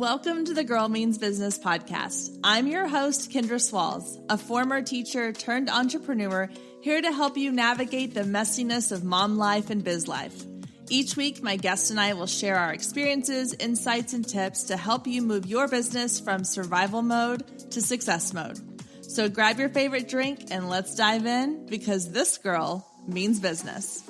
Welcome to the Girl Means Business podcast. I'm your host, Kendra Swalls, a former teacher turned entrepreneur, here to help you navigate the messiness of mom life and biz life. Each week, my guest and I will share our experiences, insights, and tips to help you move your business from survival mode to success mode. So grab your favorite drink and let's dive in, because this girl means business.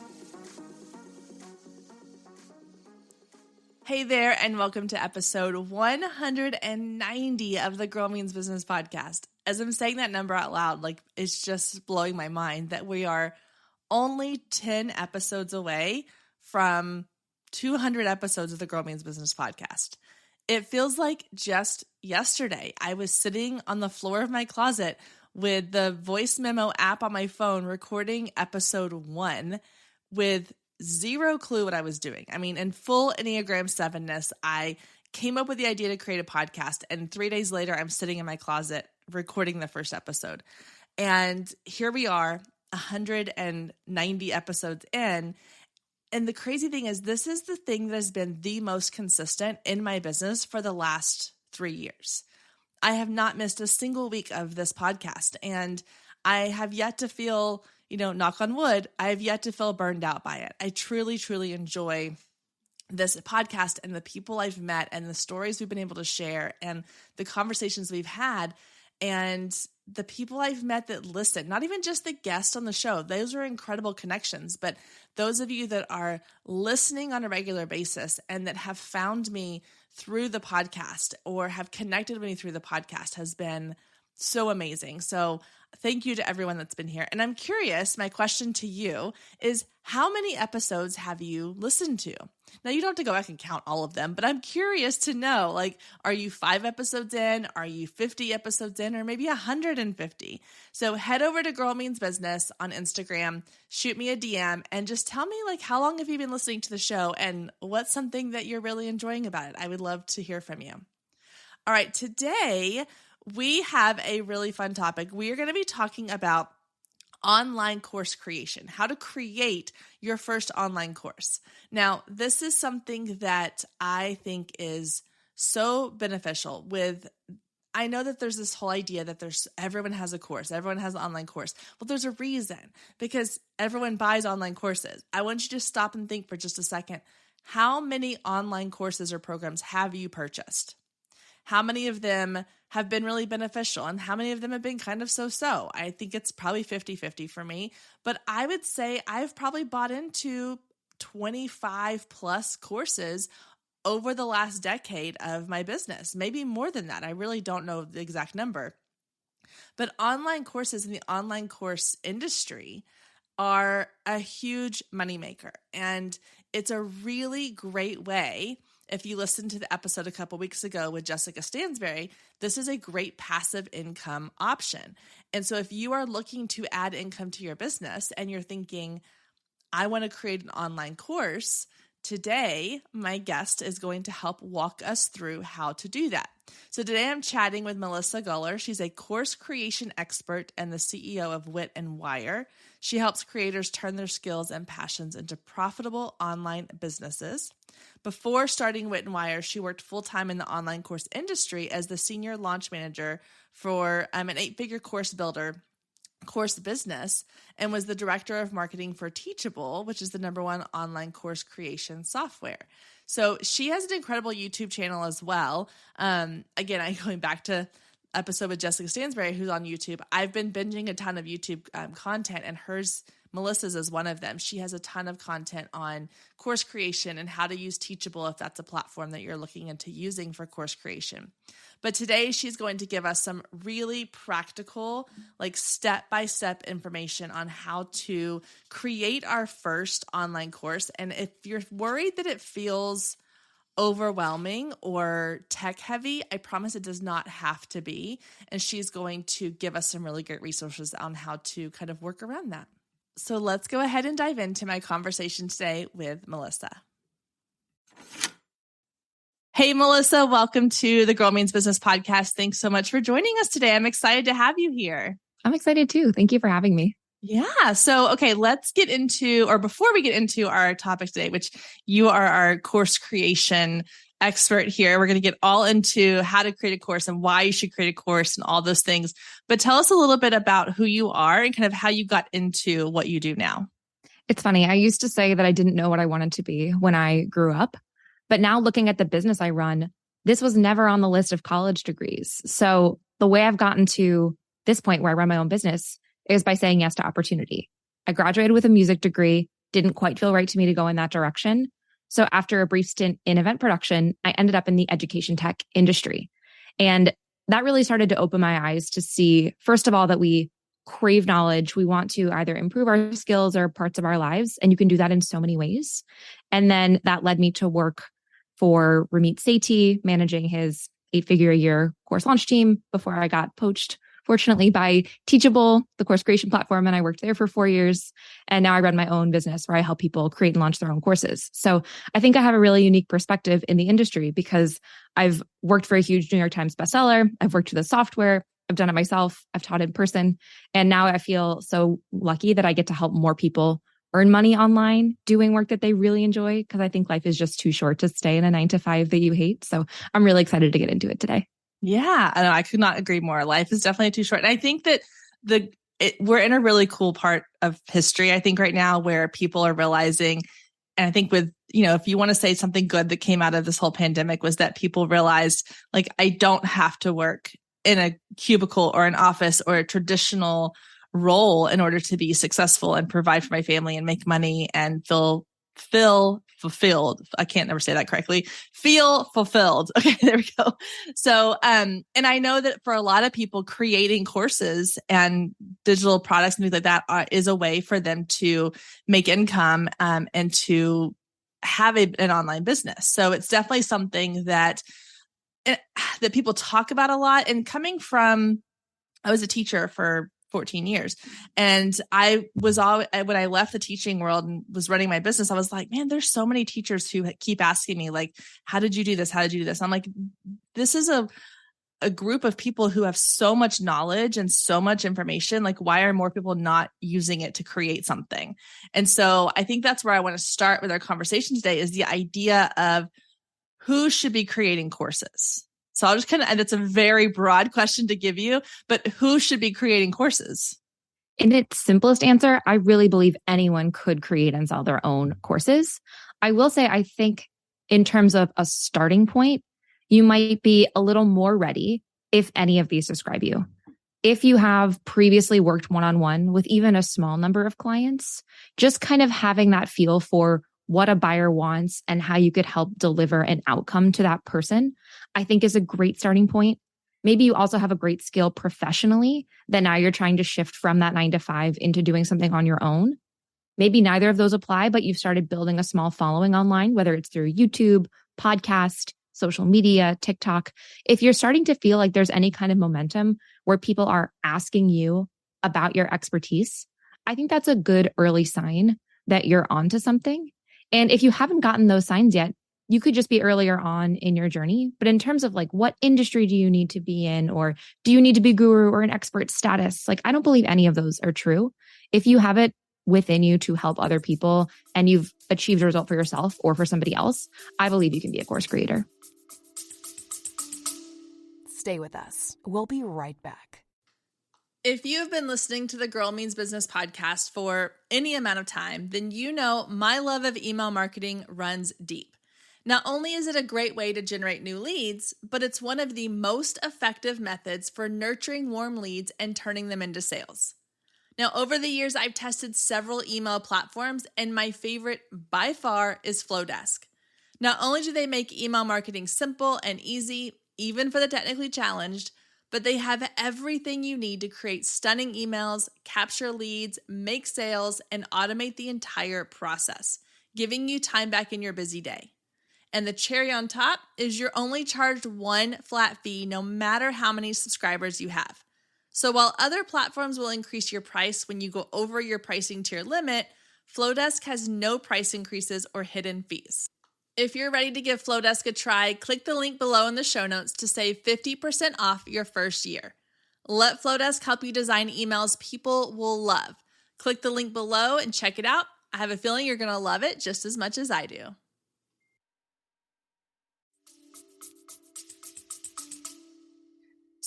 Hey there, and welcome to episode 190 of the Girl Means Business podcast. As I'm saying that number out loud, it's just blowing my mind that we are only 10 episodes away from 200 episodes of the Girl Means Business podcast. It feels like just yesterday I was sitting on the floor of my closet with the voice memo app on my phone recording episode 1 with zero clue what I was doing. I mean, in full Enneagram 7-ness, I came up with the idea to create a podcast, and 3 days later, I'm sitting in my closet recording the first episode. And here we are, 190 episodes in. And the crazy thing is, this is the thing that has been the most consistent in my business for the last 3 years. I have not missed a single week of this podcast, and I have yet to feel, knock on wood, I have yet to feel burned out by it. I truly, truly enjoy this podcast and the people I've met and the stories we've been able to share and the conversations we've had and the people I've met that listen, not even just the guests on the show. Those are incredible connections, but those of you that are listening on a regular basis and that have found me through the podcast or have connected with me through the podcast has been so amazing. So thank you to everyone that's been here. And I'm curious, my question to you is, how many episodes have you listened to? Now, you don't have to go back and count all of them, but I'm curious to know, are you 5 episodes in? Are you 50 episodes in? Or maybe 150? So head over to Girl Means Business on Instagram, shoot me a DM, and just tell me, how long have you been listening to the show and what's something that you're really enjoying about it? I would love to hear from you. All right, today we have a really fun topic. We are going to be talking about online course creation, how to create your first online course. Now, this is something that I think is so beneficial I know that there's this whole idea that everyone has a course, everyone has an online course. Well, there's a reason, because everyone buys online courses. I want you to stop and think for just a second. How many online courses or programs have you purchased? How many of them have been really beneficial and how many of them have been kind of so-so? I think it's probably 50-50 for me, but I would say I've probably bought into 25 plus courses over the last decade of my business, maybe more than that. I really don't know the exact number, but online courses in the online course industry are a huge moneymaker, and it's a really great way. If you listened to the episode a couple weeks ago with Jessica Stansbury, this is a great passive income option. And so if you are looking to add income to your business and you're thinking, I want to create an online course, today my guest is going to help walk us through how to do that. So today I'm chatting with Melissa Guller. She's a course creation expert and the CEO of Wit Wire. She helps creators turn their skills and passions into profitable online businesses. Before starting Wit Wire, she worked full-time in the online course industry as the senior launch manager for an 8-figure course business, and was the director of marketing for Teachable, which is the #1 online course creation software. So she has an incredible YouTube channel as well. Again, I'm going back to episode with Jessica Stansbury, who's on YouTube. I've been binging a ton of YouTube content, and Melissa's is one of them. She has a ton of content on course creation and how to use Teachable if that's a platform that you're looking into using for course creation. But today she's going to give us some really practical, step-by-step information on how to create our first online course. And if you're worried that it feels overwhelming or tech heavy, I promise it does not have to be. And she's going to give us some really great resources on how to kind of work around that. So let's go ahead and dive into my conversation today with Melissa. Hey, Melissa, welcome to the Girl Means Business podcast. Thanks so much for joining us today. I'm excited to have you here. I'm excited too. Thank you for having me. Yeah. So, okay, let's get into, or before we get into our topic today, which you are our course creation expert here. We're going to get all into how to create a course and why you should create a course and all those things. But tell us a little bit about who you are and kind of how you got into what you do now. It's funny. I used to say that I didn't know what I wanted to be when I grew up. But now looking at the business I run, this was never on the list of college degrees. So the way I've gotten to this point where I run my own business is by saying yes to opportunity. I graduated with a music degree, didn't quite feel right to me to go in that direction. So after a brief stint in event production, I ended up in the education tech industry. And that really started to open my eyes to see, first of all, that we crave knowledge. We want to either improve our skills or parts of our lives. And you can do that in so many ways. And then that led me to work for Ramit Sethi, managing his 8-figure-a-year course launch team before I got poached, fortunately, by Teachable, the course creation platform. And I worked there for 4 years. And now I run my own business where I help people create and launch their own courses. So I think I have a really unique perspective in the industry because I've worked for a huge New York Times bestseller. I've worked with the software. I've done it myself. I've taught in person. And now I feel so lucky that I get to help more people earn money online doing work that they really enjoy, because I think life is just too short to stay in a 9-to-5 that you hate. So I'm really excited to get into it today. Yeah, I know, I could not agree more. Life is definitely too short. And I think that we're in a really cool part of history, I think, right now where people are realizing, and I think with, if you want to say something good that came out of this whole pandemic was that people realized, like, I don't have to work in a cubicle or an office or a traditional role in order to be successful and provide for my family and make money and feel fulfilled. I can't never say that correctly. Feel fulfilled. Okay, there we go. So, and I know that for a lot of people, creating courses and digital products and things like that is a way for them to make income and to have an online business. So it's definitely something that people talk about a lot. And coming from, I was a teacher for 14 years. And I was when I left the teaching world and was running my business, I was like, man, there's so many teachers who keep asking me, like, how did you do this? How did you do this? And I'm like, this is a group of people who have so much knowledge and so much information. Like, why are more people not using it to create something? And so I think that's where I want to start with our conversation today, is the idea of who should be creating courses. So I'll just and it's a very broad question to give you, but who should be creating courses? In its simplest answer, I really believe anyone could create and sell their own courses. I will say, I think in terms of a starting point, you might be a little more ready if any of these describe you. If you have previously worked one-on-one with even a small number of clients, just kind of having that feel for what a buyer wants and how you could help deliver an outcome to that person, I think is a great starting point. Maybe you also have a great skill professionally that now you're trying to shift from that 9-to-5 into doing something on your own. Maybe neither of those apply, but you've started building a small following online, whether it's through YouTube, podcast, social media, TikTok. If you're starting to feel like there's any kind of momentum where people are asking you about your expertise, I think that's a good early sign that you're onto something. And if you haven't gotten those signs yet, you could just be earlier on in your journey. But in terms of like, what industry do you need to be in? Or do you need to be guru or an expert status? Like, I don't believe any of those are true. If you have it within you to help other people and you've achieved a result for yourself or for somebody else, I believe you can be a course creator. Stay with us. We'll be right back. If you've been listening to the Girl Means Business podcast for any amount of time, then you know my love of email marketing runs deep. Not only is it a great way to generate new leads, but it's one of the most effective methods for nurturing warm leads and turning them into sales. Now, over the years, I've tested several email platforms, and my favorite by far is Flowdesk. Not only do they make email marketing simple and easy, even for the technically challenged, but they have everything you need to create stunning emails, capture leads, make sales, and automate the entire process, giving you time back in your busy day. And the cherry on top is you're only charged one flat fee no matter how many subscribers you have. So while other platforms will increase your price when you go over your pricing tier limit, Flowdesk has no price increases or hidden fees. If you're ready to give Flowdesk a try, click the link below in the show notes to save 50% off your first year. Let Flowdesk help you design emails people will love. Click the link below and check it out. I have a feeling you're going to love it just as much as I do.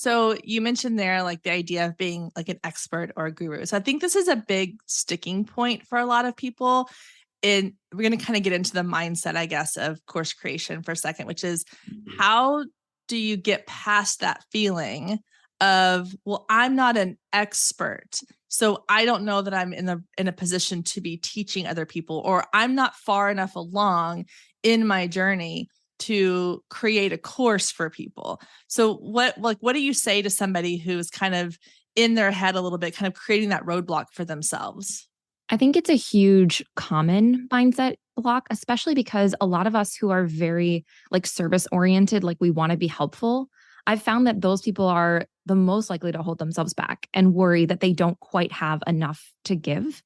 So you mentioned there like the idea of being like an expert or a guru. So I think this is a big sticking point for a lot of people. And we're going to kind of get into the mindset, I guess, of course creation for a second, which is how do you get past that feeling of, well, I'm not an expert, so I don't know that I'm in a position to be teaching other people, or I'm not far enough along in my journey to create a course for people. So what do you say to somebody who's kind of in their head a little bit, kind of creating that roadblock for themselves? I think it's a huge common mindset block, especially because a lot of us who are very like service oriented, like we want to be helpful, I've found that those people are the most likely to hold themselves back and worry that they don't quite have enough to give.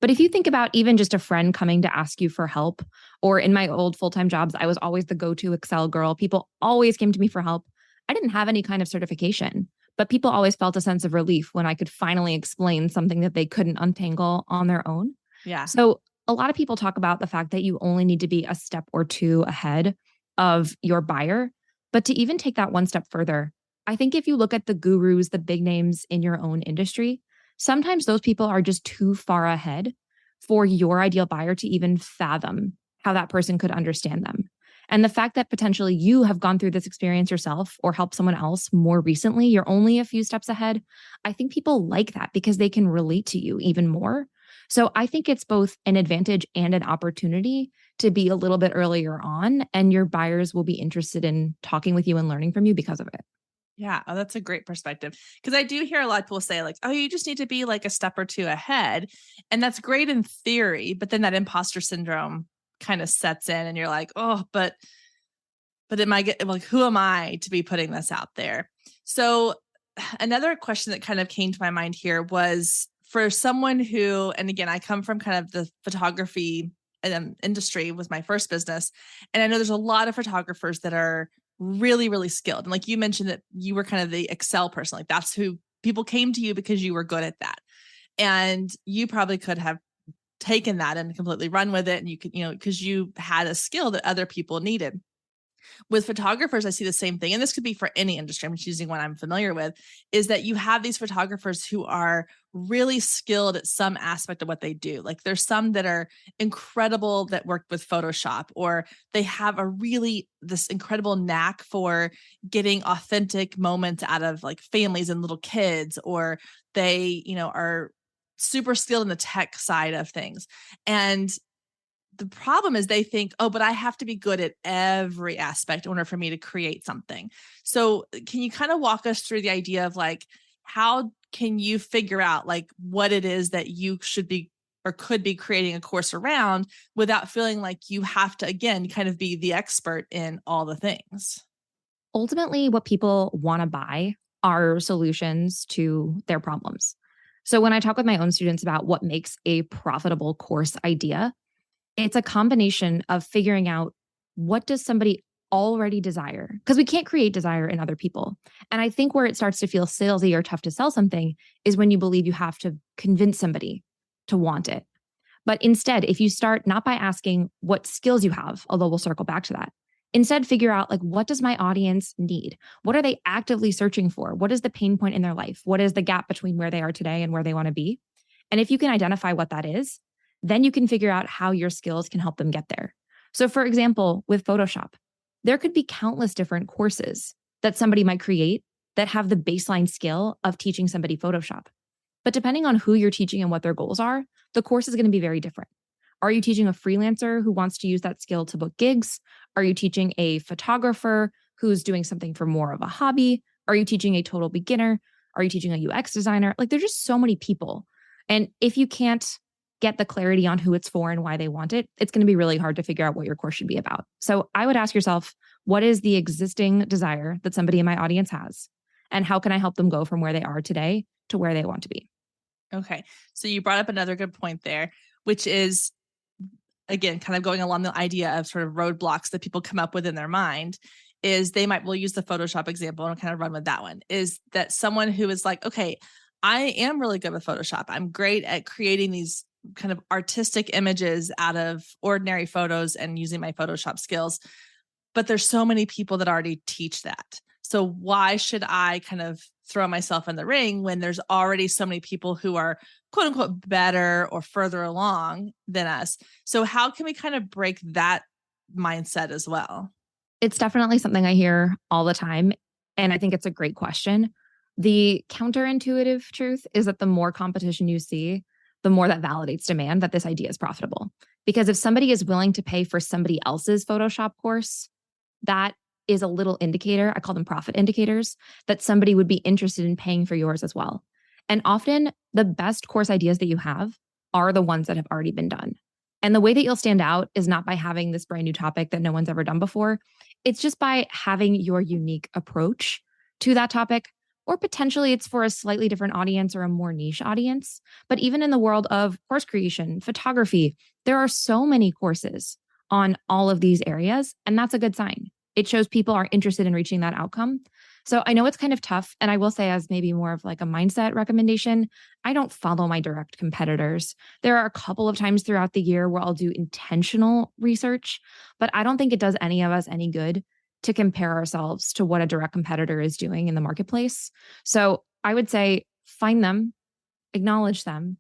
But if you think about even just a friend coming to ask you for help, or in my old full-time jobs, I was always the go-to Excel girl. People always came to me for help. I didn't have any kind of certification, but people always felt a sense of relief when I could finally explain something that they couldn't untangle on their own. Yeah. So a lot of people talk about the fact that you only need to be a step or two ahead of your buyer. But to even take that one step further, I think if you look at the gurus, the big names in your own industry, sometimes those people are just too far ahead for your ideal buyer to even fathom how that person could understand them. And the fact that potentially you have gone through this experience yourself or helped someone else more recently, you're only a few steps ahead. I think people like that because they can relate to you even more. So I think it's both an advantage and an opportunity to be a little bit earlier on, and your buyers will be interested in talking with you and learning from you because of it. Yeah. Oh, that's a great perspective. Because I do hear a lot of people say like, oh, you just need to be like a step or two ahead. And that's great in theory, but then that imposter syndrome kind of sets in and you're like, oh, but am I like, who am I to be putting this out there? So another question that kind of came to my mind here was for someone who, and again, I come from kind of the photography industry was my first business. And I know there's a lot of photographers that are really, really skilled. And like you mentioned that you were kind of the Excel person, like that's who people came to you because you were good at that. And you probably could have taken that and completely run with it. And you could, because you had a skill that other people needed. With photographers, I see the same thing. And this could be for any industry. I'm just using one I'm familiar with, is that you have these photographers who are really skilled at some aspect of what they do. Like there's some that are incredible that work with Photoshop, or they have this incredible knack for getting authentic moments out of like families and little kids, or they, are super skilled in the tech side of things. And the problem is they think, oh, but I have to be good at every aspect in order for me to create something. So can you kind of walk us through the idea of like, how can you figure out like what it is that you should be or could be creating a course around without feeling like you have to, again, kind of be the expert in all the things? Ultimately, what people want to buy are solutions to their problems. So when I talk with my own students about what makes a profitable course idea, it's a combination of figuring out what does somebody already desire, because we can't create desire in other people. And I think where it starts to feel salesy or tough to sell something is when you believe you have to convince somebody to want it. But instead, if you start not by asking what skills you have, although we'll circle back to that, instead figure out like, what does my audience need? What are they actively searching for? What is the pain point in their life? What is the gap between where they are today and where they want to be? And if you can identify what that is, then you can figure out how your skills can help them get there. So for example, with Photoshop, there could be countless different courses that somebody might create that have the baseline skill of teaching somebody Photoshop. But depending on who you're teaching and what their goals are, the course is going to be very different. Are you teaching a freelancer who wants to use that skill to book gigs? Are you teaching a photographer who's doing something for more of a hobby? Are you teaching a total beginner? Are you teaching a UX designer? Like there's just so many people. And if you can't get the clarity on who it's for and why they want it, it's going to be really hard to figure out what your course should be about. So I would ask yourself, what is the existing desire that somebody in my audience has? And how can I help them go from where they are today to where they want to be? Okay. So you brought up another good point there, which is, again, kind of going along the idea of sort of roadblocks that people come up with in their mind, is we'll use the Photoshop example and kind of run with that one, is that someone who is like, okay, I am really good with Photoshop. I'm great at creating these kind of artistic images out of ordinary photos and using my Photoshop skills. But there's so many people that already teach that. So why should I kind of throw myself in the ring when there's already so many people who are quote unquote better or further along than us? So how can we kind of break that mindset as well? It's definitely something I hear all the time. And I think it's a great question. The counterintuitive truth is that the more competition you see, the more that validates demand that this idea is profitable. Because if somebody is willing to pay for somebody else's Photoshop course, that is a little indicator, I call them profit indicators, that somebody would be interested in paying for yours as well. And often the best course ideas that you have are the ones that have already been done. And the way that you'll stand out is not by having this brand new topic that no one's ever done before. It's just by having your unique approach to that topic, or potentially it's for a slightly different audience or a more niche audience. But even in the world of course creation, photography, there are so many courses on all of these areas, and that's a good sign. It shows people are interested in reaching that outcome. So I know it's kind of tough. And I will say, as maybe more of like a mindset recommendation, I don't follow my direct competitors. There are a couple of times throughout the year where I'll do intentional research, but I don't think it does any of us any good to compare ourselves to what a direct competitor is doing in the marketplace. So I would say find them, acknowledge them,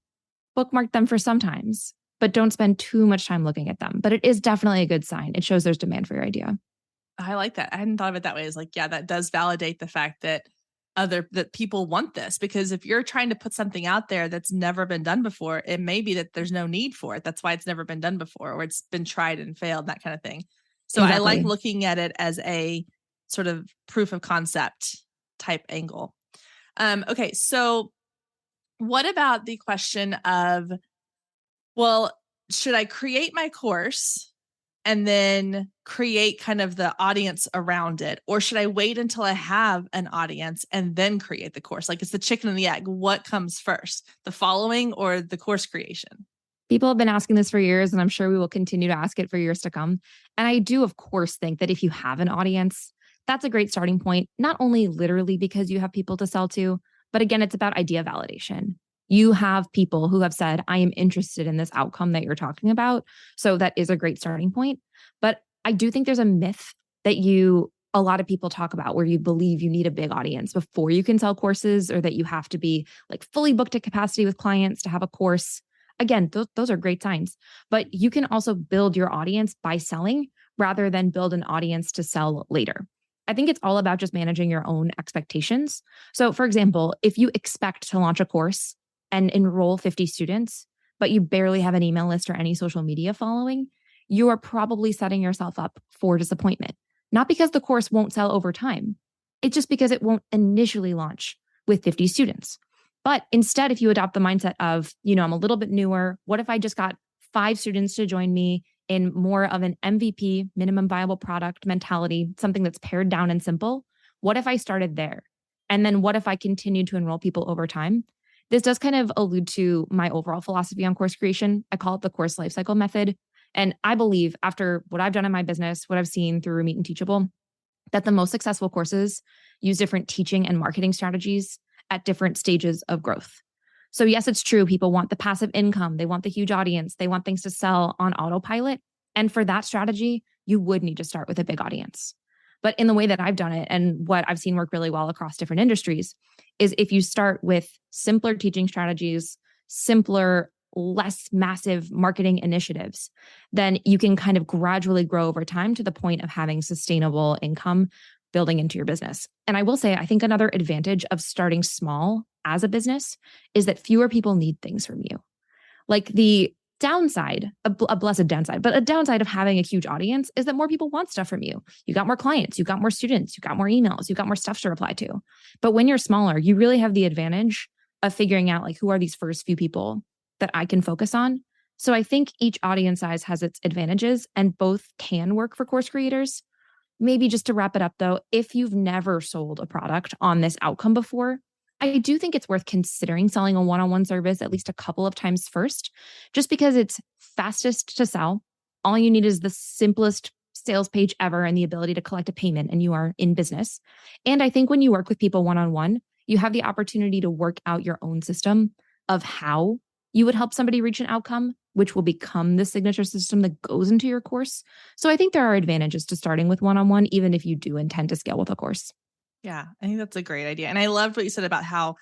bookmark them for sometimes, but don't spend too much time looking at them. But it is definitely a good sign. It shows there's demand for your idea. I like that. I hadn't thought of it that way. It's like, yeah, that does validate the fact that that people want this, because if you're trying to put something out there that's never been done before, it may be that there's no need for it. That's why it's never been done before, or it's been tried and failed, that kind of thing. So exactly. I like looking at it as a sort of proof of concept type angle. Okay. So what about the question of, well, should I create my course and then create kind of the audience around it? Or should I wait until I have an audience and then create the course? Like, it's the chicken and the egg. What comes first, the following or the course creation? People have been asking this for years, and I'm sure we will continue to ask it for years to come. And I do, of course, think that if you have an audience, that's a great starting point, not only literally because you have people to sell to, but again, it's about idea validation. You have people who have said, I am interested in this outcome that you're talking about. So that is a great starting point. But I do think there's a myth that a lot of people talk about where you believe you need a big audience before you can sell courses, or that you have to be like fully booked at capacity with clients to have a course. Again, those are great signs, but you can also build your audience by selling rather than build an audience to sell later. I think it's all about just managing your own expectations. So for example, if you expect to launch a course and enroll 50 students, but you barely have an email list or any social media following, you are probably setting yourself up for disappointment. Not because the course won't sell over time. It's just because it won't initially launch with 50 students. But instead, if you adopt the mindset of, I'm a little bit newer, what if I just got 5 students to join me in more of an MVP, minimum viable product mentality, something that's pared down and simple? What if I started there? And then what if I continued to enroll people over time? This does kind of allude to my overall philosophy on course creation. I call it the course lifecycle method. And I believe, after what I've done in my business, what I've seen through Ramit and Teachable, that the most successful courses use different teaching and marketing strategies at different stages of growth. So yes, it's true. People want the passive income. They want the huge audience. They want things to sell on autopilot. And for that strategy, you would need to start with a big audience. But in the way that I've done it, and what I've seen work really well across different industries, is if you start with simpler teaching strategies, simpler, less massive marketing initiatives, then you can kind of gradually grow over time to the point of having sustainable income building into your business. And I will say, I think another advantage of starting small as a business is that fewer people need things from you. Like the downside, a blessed downside, but a downside of having a huge audience is that more people want stuff from you. You got more clients, you got more students, you got more emails, you got more stuff to reply to. But when you're smaller, you really have the advantage of figuring out like, who are these first few people that I can focus on. So I think each audience size has its advantages, and both can work for course creators. Maybe just to wrap it up though, if you've never sold a product on this outcome before, I do think it's worth considering selling a one-on-one service at least a couple of times first, just because it's fastest to sell. All you need is the simplest sales page ever and the ability to collect a payment, and you are in business. And I think when you work with people one-on-one, you have the opportunity to work out your own system of how you would help somebody reach an outcome, which will become the signature system that goes into your course. So I think there are advantages to starting with one-on-one, even if you do intend to scale with a course. Yeah, I think that's a great idea. And I loved what you said about how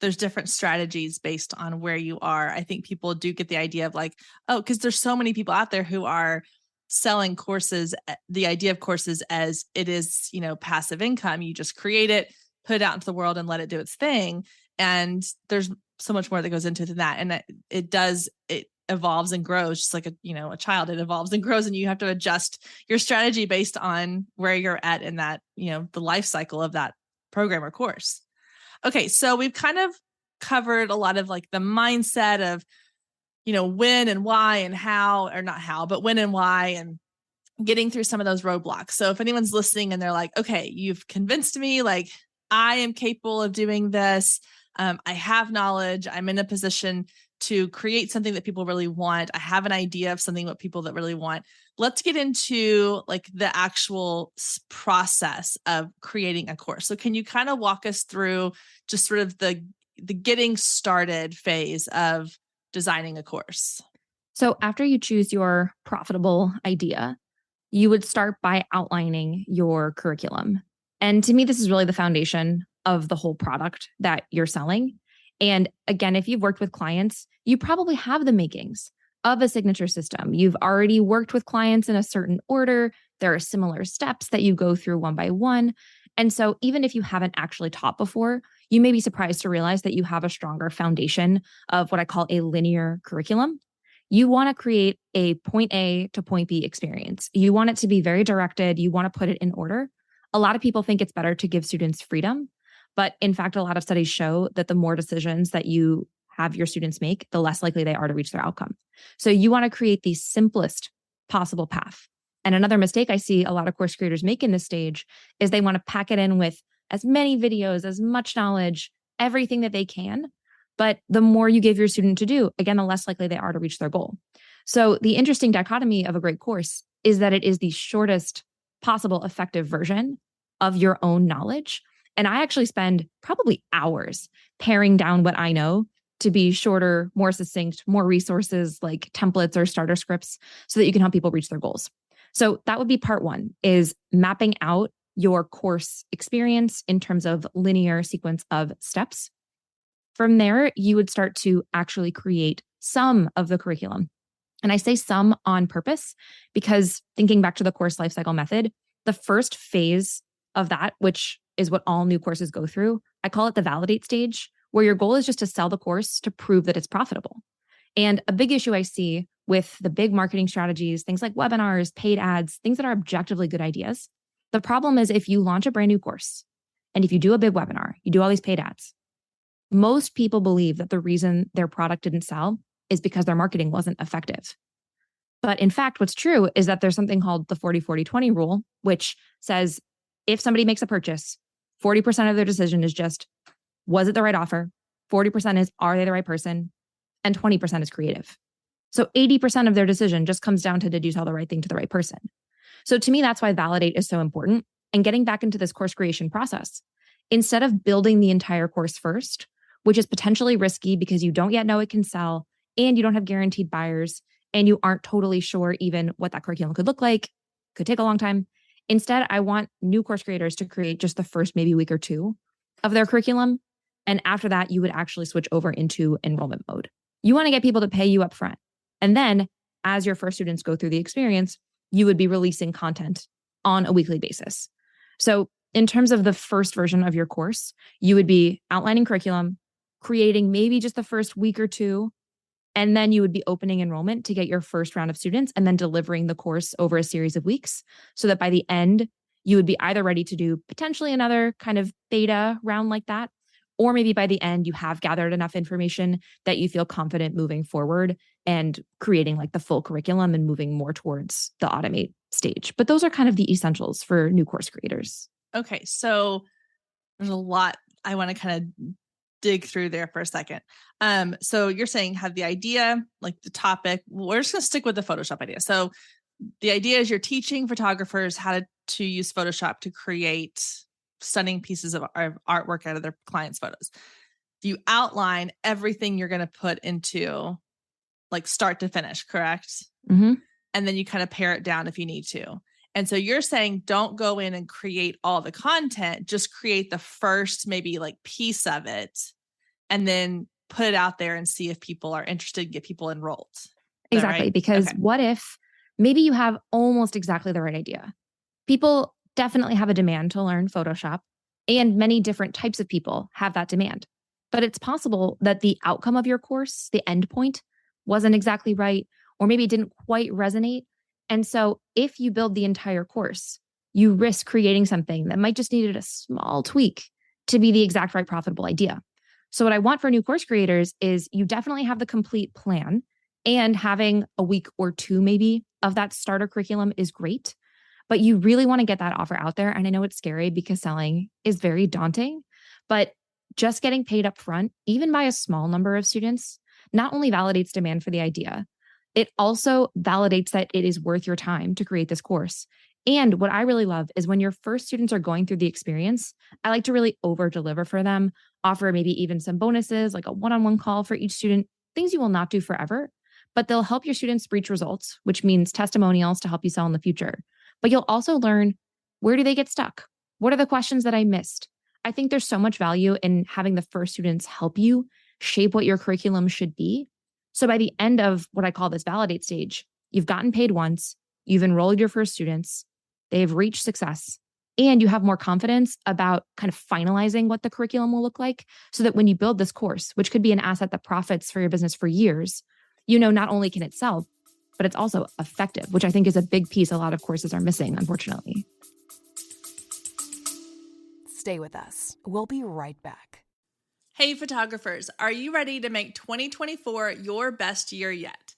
there's different strategies based on where you are. I think people do get the idea of like, oh, because there's so many people out there who are selling courses, the idea of courses as it is, passive income. You just create it, put it out into the world and let it do its thing. And there's so much more that goes into that. And it evolves and grows just like a child. It evolves and grows, and you have to adjust your strategy based on where you're at in that, the life cycle of that program or course. Okay. So we've kind of covered a lot of like the mindset of, when and why and how, or not how, but when and why, and getting through some of those roadblocks. So if anyone's listening and they're like, okay, you've convinced me, like I am capable of doing this. I have knowledge. I'm in a position to create something that people really want. I have an idea of something what people that really want. Let's get into like the actual process of creating a course. So can you kind of walk us through just sort of the getting started phase of designing a course? So after you choose your profitable idea, you would start by outlining your curriculum. And to me, this is really the foundation of the whole product that you're selling. And again, if you've worked with clients, you probably have the makings of a signature system. You've already worked with clients in a certain order. There are similar steps that you go through one by one. And so even if you haven't actually taught before, you may be surprised to realize that you have a stronger foundation of what I call a linear curriculum. You want to create a point A to point B experience. You want it to be very directed. You want to put it in order. A lot of people think it's better to give students freedom. But in fact, a lot of studies show that the more decisions that you have your students make, the less likely they are to reach their outcome. So you want to create the simplest possible path. And another mistake I see a lot of course creators make in this stage is they want to pack it in with as many videos, as much knowledge, everything that they can. But the more you give your student to do, again, the less likely they are to reach their goal. So the interesting dichotomy of a great course is that it is the shortest possible effective version of your own knowledge. And I actually spend probably hours paring down what I know to be shorter, more succinct, more resources like templates or starter scripts so that you can help people reach their goals. So that would be part one, is mapping out your course experience in terms of linear sequence of steps. From there, you would start to actually create some of the curriculum. And I say some on purpose because thinking back to the course lifecycle method, the first phase of that, which is what all new courses go through, I call it the validate stage, where your goal is just to sell the course to prove that it's profitable. And a big issue I see with the big marketing strategies, things like webinars, paid ads, things that are objectively good ideas. The problem is if you launch a brand new course and if you do a big webinar, you do all these paid ads, most people believe that the reason their product didn't sell is because their marketing wasn't effective. But in fact, what's true is that there's something called the 40-40-20 rule, which says if somebody makes a purchase, 40% of their decision is just, was it the right offer? 40% is, are they the right person? And 20% is creative. So 80% of their decision just comes down to, did you tell the right thing to the right person? So to me, that's why validate is so important. And getting back into this course creation process, instead of building the entire course first, which is potentially risky because you don't yet know it can sell and you don't have guaranteed buyers and you aren't totally sure even what that curriculum could look like, could take a long time. Instead, I want new course creators to create just the first maybe week or two of their curriculum. And after that, you would actually switch over into enrollment mode. You want to get people to pay you up front. And then as your first students go through the experience, you would be releasing content on a weekly basis. So in terms of the first version of your course, you would be outlining curriculum, creating maybe just the first week or two, and then you would be opening enrollment to get your first round of students and then delivering the course over a series of weeks so that by the end, you would be either ready to do potentially another kind of beta round like that, or maybe by the end, you have gathered enough information that you feel confident moving forward and creating like the full curriculum and moving more towards the automate stage. But those are kind of the essentials for new course creators. Okay. So there's a lot I want to kind of dig through there for a second. So you're saying have the idea, like the topic. We're just going to stick with the Photoshop idea. So the idea is you're teaching photographers how to use Photoshop to create stunning pieces of artwork out of their clients' photos. You outline everything you're going to put into like start to finish, correct? Mm-hmm. And then you kind of pare it down if you need to. And so you're saying don't go in and create all the content, just create the first maybe like piece of it and then put it out there and see if people are interested and get people enrolled. Exactly. Right? Because what if maybe you have almost exactly the right idea? People definitely have a demand to learn Photoshop, and many different types of people have that demand. But it's possible that the outcome of your course, the end point, wasn't exactly right, or maybe it didn't quite resonate. And so if you build the entire course, you risk creating something that might just needed a small tweak to be the exact right profitable idea. So what I want for new course creators is you definitely have the complete plan, and having a week or two maybe of that starter curriculum is great. But you really want to get that offer out there. And I know it's scary because selling is very daunting, but just getting paid up front, even by a small number of students, not only validates demand for the idea, it also validates that it is worth your time to create this course. And what I really love is when your first students are going through the experience, I like to really over deliver for them, offer maybe even some bonuses, like a one-on-one call for each student, things you will not do forever, but they'll help your students reach results, which means testimonials to help you sell in the future. But you'll also learn, where do they get stuck? What are the questions that I missed? I think there's so much value in having the first students help you shape what your curriculum should be. So by the end of what I call this validate stage, you've gotten paid once, you've enrolled your first students, they've reached success, and you have more confidence about kind of finalizing what the curriculum will look like, so that when you build this course, which could be an asset that profits for your business for years, you know not only can it sell, but it's also effective, which I think is a big piece a lot of courses are missing, unfortunately. Stay with us. We'll be right back. Hey, photographers, are you ready to make 2024 your best year yet?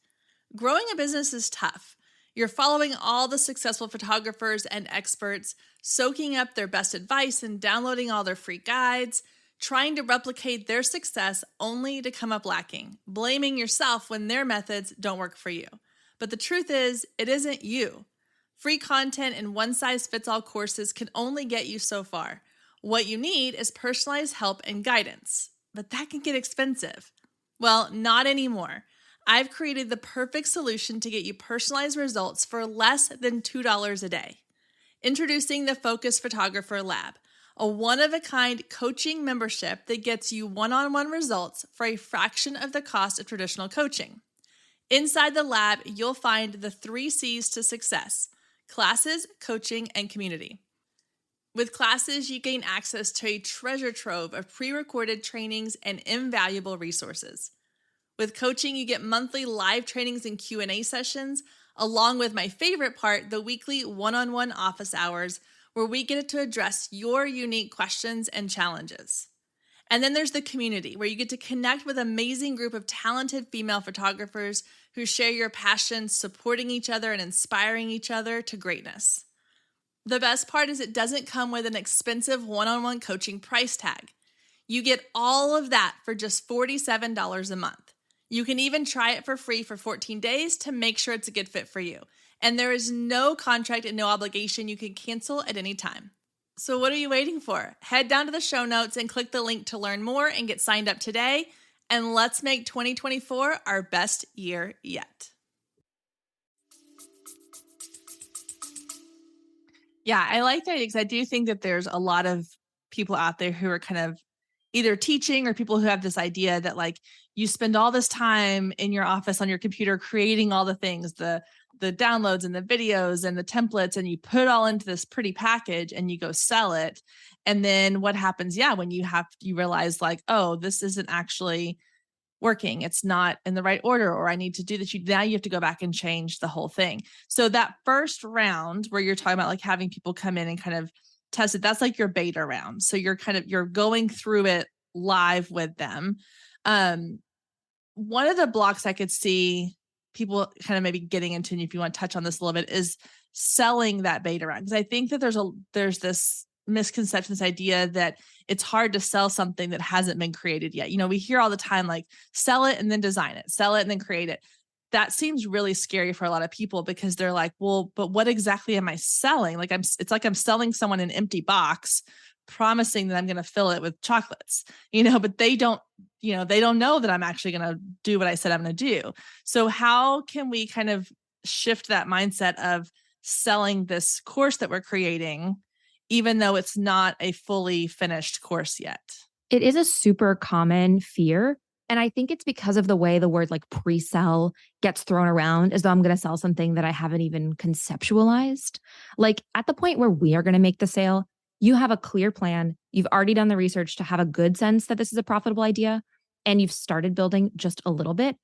Growing a business is tough. You're following all the successful photographers and experts, soaking up their best advice and downloading all their free guides, trying to replicate their success only to come up lacking, blaming yourself when their methods don't work for you. But the truth is, it isn't you. Free content and one-size-fits-all courses can only get you so far. What you need is personalized help and guidance, but that can get expensive. Well, not anymore. I've created the perfect solution to get you personalized results for less than $2 a day. Introducing the Focus Photographer Lab, a one-of-a-kind coaching membership that gets you one-on-one results for a fraction of the cost of traditional coaching. Inside the lab, you'll find the 3 C's to success: classes, coaching, and community. With classes, you gain access to a treasure trove of pre-recorded trainings and invaluable resources. With coaching, you get monthly live trainings and Q&A sessions, along with my favorite part, the weekly one-on-one office hours, where we get to address your unique questions and challenges. And then there's the community, where you get to connect with an amazing group of talented female photographers who share your passion, supporting each other and inspiring each other to greatness. The best part is it doesn't come with an expensive one-on-one coaching price tag. You get all of that for just $47 a month. You can even try it for free for 14 days to make sure it's a good fit for you. And there is no contract and no obligation. You can cancel at any time. So what are you waiting for? Head down to the show notes and click the link to learn more and get signed up today. And let's make 2024 our best year yet. Yeah, I like that because I do think that there's a lot of people out there who are kind of either teaching or people who have this idea that like you spend all this time in your office on your computer creating all the things, the downloads and the videos and the templates, and you put it all into this pretty package and you go sell it. And then what happens? Yeah, when you realize like, oh, this isn't actually working. It's not in the right order, or I need to do this. Now you have to go back and change the whole thing. So that first round where you're talking about like having people come in and kind of test it, that's like your beta round. So you're going through it live with them. One of the blocks I could see people kind of maybe getting into, and if you want to touch on this a little bit, is selling that beta round. Because I think that there's this misconception, this idea that it's hard to sell something that hasn't been created yet. You know, we hear all the time, like sell it and then design it, sell it and then create it. That seems really scary for a lot of people because they're like, well, but what exactly am I selling? Like it's like I'm selling someone an empty box, promising that I'm going to fill it with chocolates, but they don't know that I'm actually going to do what I said I'm going to do. So how can we kind of shift that mindset of selling this course that we're creating, even though it's not a fully finished course yet? It is a super common fear. And I think it's because of the way the word like pre-sell gets thrown around as though I'm going to sell something that I haven't even conceptualized. Like at the point where we are going to make the sale, you have a clear plan. You've already done the research to have a good sense that this is a profitable idea, and you've started building just a little bit.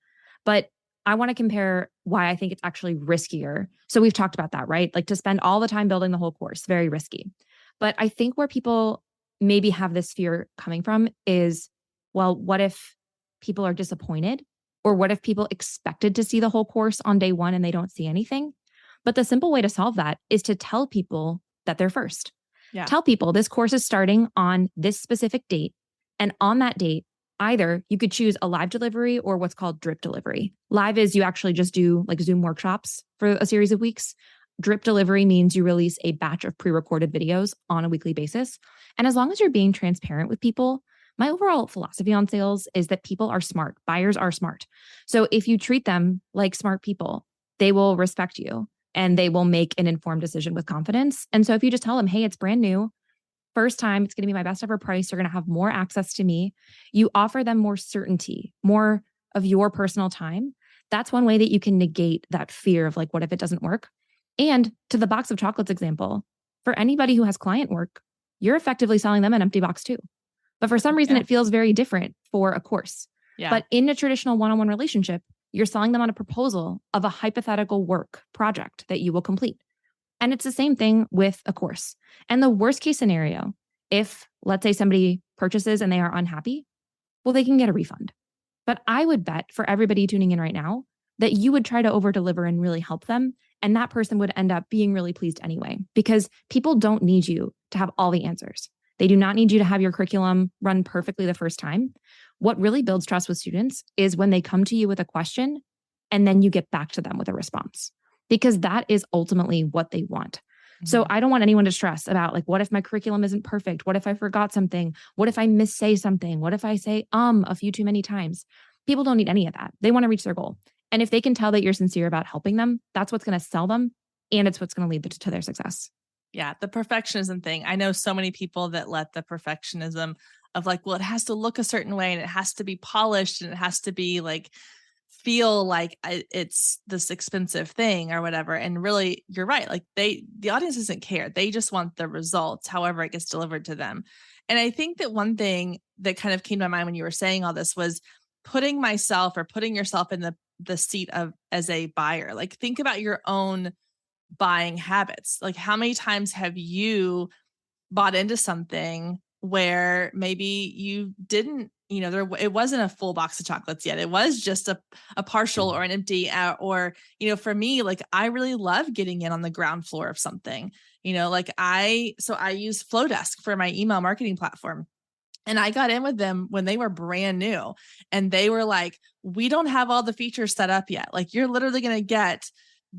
But I want to compare why I think it's actually riskier. So we've talked about that, right? Like to spend all the time building the whole course, very risky. But I think where people maybe have this fear coming from is, well, what if people are disappointed? Or what if people expected to see the whole course on day one and they don't see anything? But the simple way to solve that is to tell people that they're first. Yeah. Tell people this course is starting on this specific date. And on that date, either you could choose a live delivery or what's called drip delivery. Live is you actually just do like Zoom workshops for a series of weeks. Drip delivery means you release a batch of pre-recorded videos on a weekly basis. And as long as you're being transparent with people, my overall philosophy on sales is that people are smart. Buyers are smart. So if you treat them like smart people, they will respect you and they will make an informed decision with confidence. And so if you just tell them, hey, it's brand new, first time, it's going to be my best ever price. You're going to have more access to me. You offer them more certainty, more of your personal time. That's one way that you can negate that fear of like, what if it doesn't work? And to the box of chocolates example, for anybody who has client work, you're effectively selling them an empty box too. But for some reason, it feels very different for a course. Yeah. But in a traditional one-on-one relationship, you're selling them on a proposal of a hypothetical work project that you will complete. And it's the same thing with a course. And the worst case scenario, if let's say somebody purchases and they are unhappy, well, they can get a refund. But I would bet for everybody tuning in right now that you would try to over deliver and really help them. And that person would end up being really pleased anyway, because people don't need you to have all the answers. They do not need you to have your curriculum run perfectly the first time. What really builds trust with students is when they come to you with a question and then you get back to them with a response, because that is ultimately what they want. Mm-hmm. So I don't want anyone to stress about like, what if my curriculum isn't perfect? What if I forgot something? What if I missay something? What if I say a few too many times? People don't need any of that. They want to reach their goal. And if they can tell that you're sincere about helping them, that's what's going to sell them, and it's what's going to lead to their success. Yeah, the perfectionism thing. I know so many people that let the perfectionism of like, well, it has to look a certain way and it has to be polished and it has to be like, feel like it's this expensive thing or whatever. And really, you're right. Like the audience doesn't care. They just want the results, however it gets delivered to them. And I think that one thing that kind of came to my mind when you were saying all this was putting myself or putting yourself in the seat of as a buyer. Like think about your own buying habits. Like how many times have you bought into something where maybe you didn't, it wasn't a full box of chocolates yet. It was just a partial or an empty, or, for me, like I really love getting in on the ground floor of something, I use Flowdesk for my email marketing platform. And I got in with them when they were brand new and they were like, we don't have all the features set up yet. Like you're literally going to get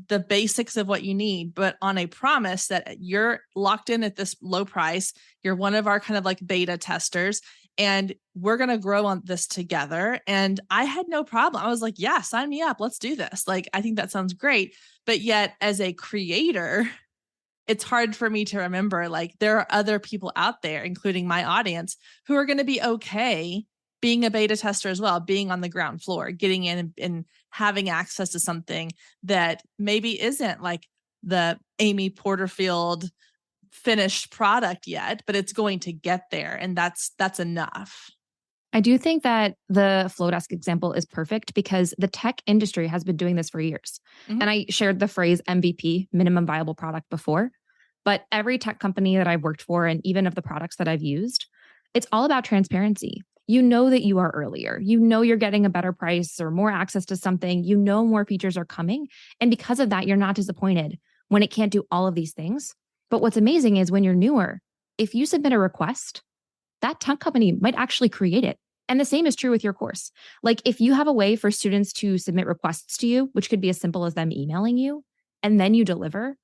the basics of what you need, but on a promise that you're locked in at this low price. You're one of our kind of like beta testers and we're going to grow on this together. And I had no problem. I was like, yeah, sign me up. Let's do this. Like, I think that sounds great. But yet as a creator, it's hard for me to remember, like there are other people out there, including my audience, who are going to be okay being a beta tester as well, being on the ground floor, getting in and having access to something that maybe isn't like the Amy Porterfield finished product yet, but it's going to get there. And that's enough. I do think that the Flowdesk example is perfect because the tech industry has been doing this for years. Mm-hmm. And I shared the phrase MVP, minimum viable product, before. But every tech company that I've worked for, and even of the products that I've used, it's all about transparency. You know that you are earlier. You know you're getting a better price or more access to something. You know more features are coming. And because of that, you're not disappointed when it can't do all of these things. But what's amazing is when you're newer, if you submit a request, that tech company might actually create it. And the same is true with your course. Like if you have a way for students to submit requests to you, which could be as simple as them emailing you, and then you deliver,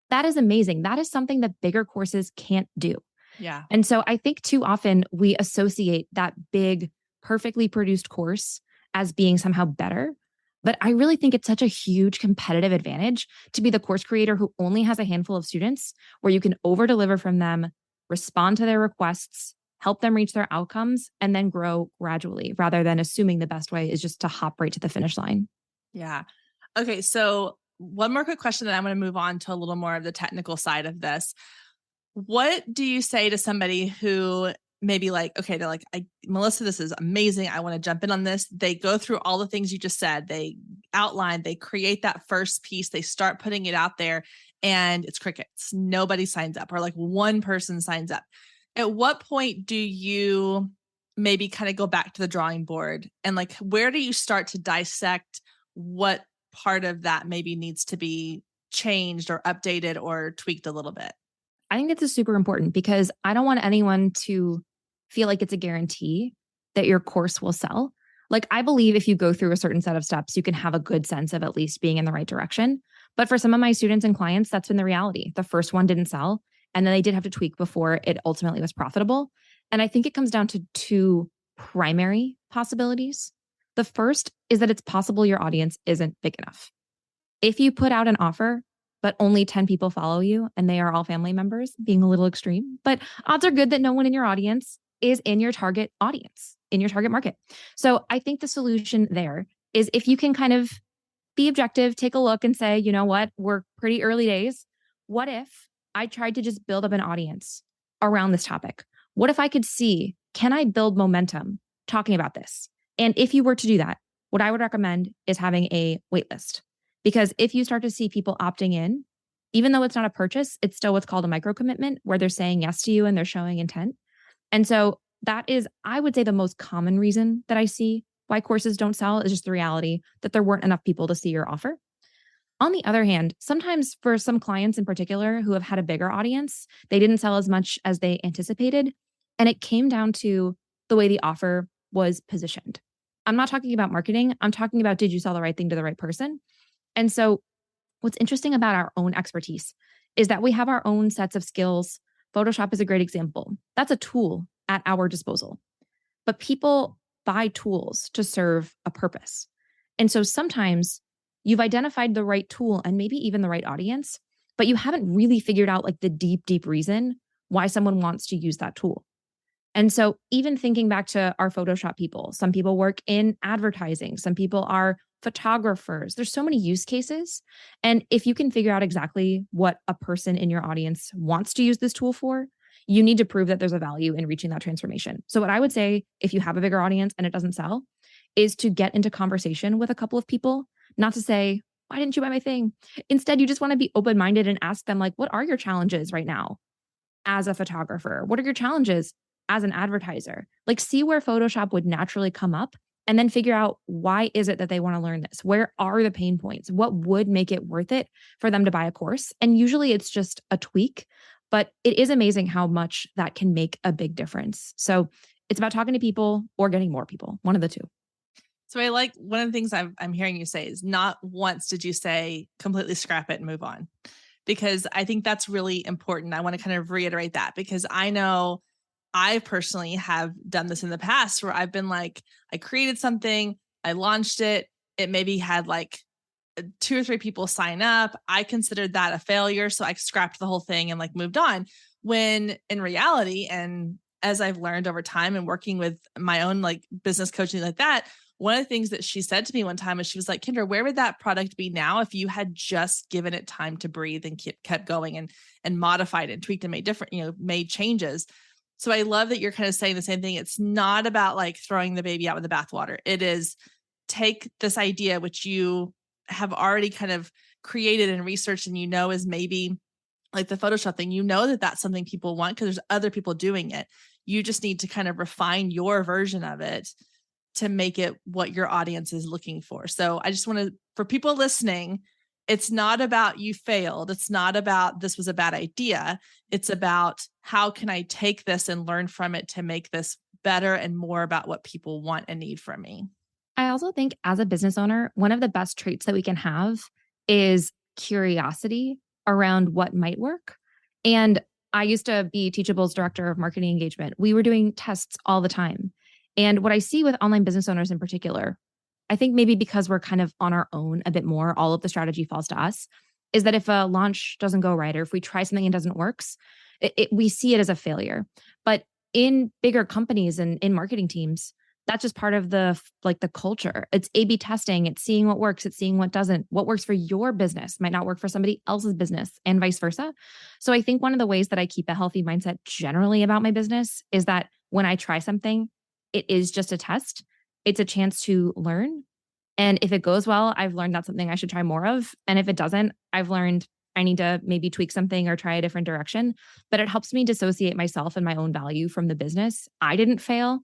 that is amazing. That is something that bigger courses can't do. Yeah. And so I think too often we associate that big, perfectly produced course as being somehow better. But I really think it's such a huge competitive advantage to be the course creator who only has a handful of students, where you can over deliver from them, respond to their requests, help them reach their outcomes, and then grow gradually, rather than assuming the best way is just to hop right to the finish line. Yeah. Okay. So one more quick question, then I'm going to move on to a little more of the technical side of this. What do you say to somebody who maybe like, okay, they're like, Melissa, this is amazing. I want to jump in on this. They go through all the things you just said. They outline, they create that first piece, they start putting it out there, and it's crickets. Nobody signs up, or like one person signs up. At what point do you maybe kind of go back to the drawing board, and like, where do you start to dissect what part of that maybe needs to be changed or updated or tweaked a little bit? I think this is super important because I don't want anyone to feel like it's a guarantee that your course will sell. Like, I believe if you go through a certain set of steps, you can have a good sense of at least being in the right direction. But for some of my students and clients, that's been the reality. The first one didn't sell, and then they did have to tweak before it ultimately was profitable. And I think it comes down to two primary possibilities. The first is that it's possible your audience isn't big enough. If you put out an offer, but only 10 people follow you and they are all family members, being a little extreme, but odds are good that no one in your audience is in your target audience, in your target market. So I think the solution there is, if you can kind of be objective, take a look and say, you know what, we're pretty early days. What if I tried to just build up an audience around this topic? What if I could see, can I build momentum talking about this? And if you were to do that, what I would recommend is having a wait list. Because if you start to see people opting in, even though it's not a purchase, it's still what's called a micro commitment, where they're saying yes to you and they're showing intent. And so that is, I would say, the most common reason that I see why courses don't sell is just the reality that there weren't enough people to see your offer. On the other hand, sometimes for some clients in particular who have had a bigger audience, they didn't sell as much as they anticipated. And it came down to the way the offer was positioned. I'm not talking about marketing. I'm talking about, did you sell the right thing to the right person? And so what's interesting about our own expertise is that we have our own sets of skills. Photoshop is a great example. That's a tool at our disposal. But people buy tools to serve a purpose. And so sometimes you've identified the right tool and maybe even the right audience, but you haven't really figured out like the deep reason why someone wants to use that tool. And so even thinking back to our Photoshop people, some people work in advertising, some people are photographers. There's so many use cases. And if you can figure out exactly what a person in your audience wants to use this tool for, you need to prove that there's a value in reaching that transformation. So what I would say, if you have a bigger audience and it doesn't sell, is to get into conversation with a couple of people, not to say, why didn't you buy my thing? Instead, you just want to be open-minded and ask them, like, what are your challenges right now as a photographer? What are your challenges as an advertiser? Like, see where Photoshop would naturally come up, and then figure out, why is it that they want to learn this? Where are the pain points? What would make it worth it for them to buy a course? And usually it's just a tweak, but it is amazing how much that can make a big difference. So it's about talking to people or getting more people, one of the two. So I like, one of the things I'm hearing you say is, not once did you say completely scrap it and move on, because I think that's really important. I want to kind of reiterate that, because I know I personally have done this in the past, where I've been like, I created something, I launched it, it maybe had like 2 or 3 people sign up. I considered that a failure, so I scrapped the whole thing and like moved on. When in reality, and as I've learned over time and working with my own like business coaching like that, one of the things that she said to me one time was, she was like, Kendra, where would that product be now if you had just given it time to breathe and kept going and modified and tweaked and made different, made changes. So I love that you're kind of saying the same thing. It's not about like throwing the baby out with the bathwater. It is, take this idea, which you have already kind of created and researched, and is maybe like the Photoshop thing, that that's something people want because there's other people doing it. You just need to kind of refine your version of it to make it what your audience is looking for. So I just want to, for people listening, it's not about you failed. It's not about this was a bad idea. It's about, how can I take this and learn from it to make this better and more about what people want and need from me? I also think as a business owner, one of the best traits that we can have is curiosity around what might work. And I used to be Teachable's director of marketing engagement. We were doing tests all the time. And what I see with online business owners in particular I think maybe because we're kind of on our own a bit more, all of the strategy falls to us, is that if a launch doesn't go right or if we try something and it doesn't work, we see it as a failure. But in bigger companies and in marketing teams, that's just part of the culture. It's A/B testing. It's seeing what works. It's seeing what doesn't. What works for your business might not work for somebody else's business and vice versa. So I think one of the ways that I keep a healthy mindset generally about my business is that when I try something, it is just a test. It's a chance to learn. And if it goes well, I've learned that's something I should try more of. And if it doesn't, I've learned I need to maybe tweak something or try a different direction. But it helps me dissociate myself and my own value from the business. I didn't fail.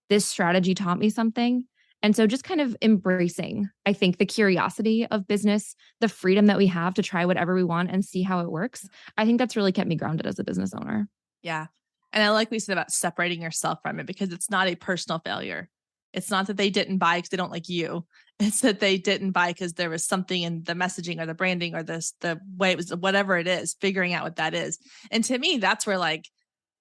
This strategy taught me something. And so just kind of embracing, I think, the curiosity of business, the freedom that we have to try whatever we want and see how it works. I think that's really kept me grounded as a business owner. Yeah. And I like what you said about separating yourself from it, because it's not a personal failure. It's not that they didn't buy because they don't like you. It's that they didn't buy because there was something in the messaging or the branding or the way it was, whatever it is, figuring out what that is. And to me, that's where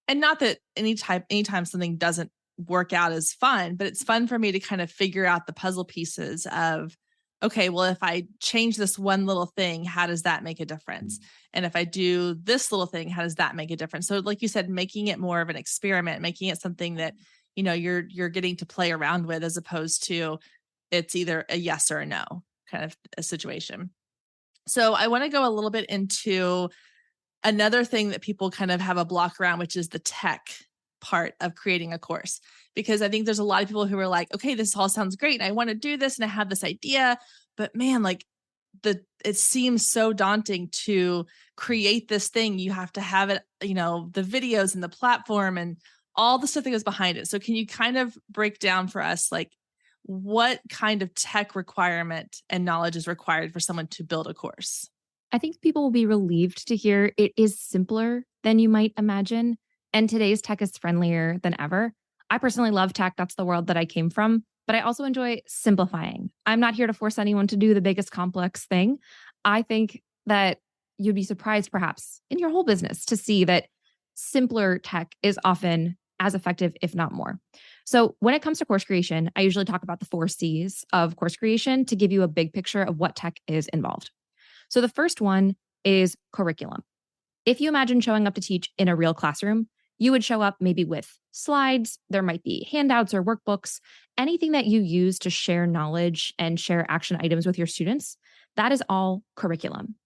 and not that anytime something doesn't work out is fun, but it's fun for me to kind of figure out the puzzle pieces of, okay, well, if I change this one little thing, how does that make a difference? And if I do this little thing, how does that make a difference? So like you said, making it more of an experiment, making it something that, you're getting to play around with, as opposed to it's either a yes or a no kind of a situation. So I want to go a little bit into another thing that people kind of have a block around, which is the tech part of creating a course. Because I think there's a lot of people who are like, okay, this all sounds great, and I want to do this, and I have this idea, but man, it seems so daunting to create this thing. You have to have it, the videos and the platform and all the stuff that goes behind it. So can you kind of break down for us, what kind of tech requirement and knowledge is required for someone to build a course? I think people will be relieved to hear it is simpler than you might imagine. And today's tech is friendlier than ever. I personally love tech. That's the world that I came from. But I also enjoy simplifying. I'm not here to force anyone to do the biggest complex thing. I think that you'd be surprised perhaps in your whole business to see that simpler tech is often as effective, if not more. So when it comes to course creation, I usually talk about the 4 C's of course creation to give you a big picture of what tech is involved. So the first one is curriculum. If you imagine showing up to teach in a real classroom, you would show up maybe with slides, there might be handouts or workbooks, anything that you use to share knowledge and share action items with your students. That is all curriculum.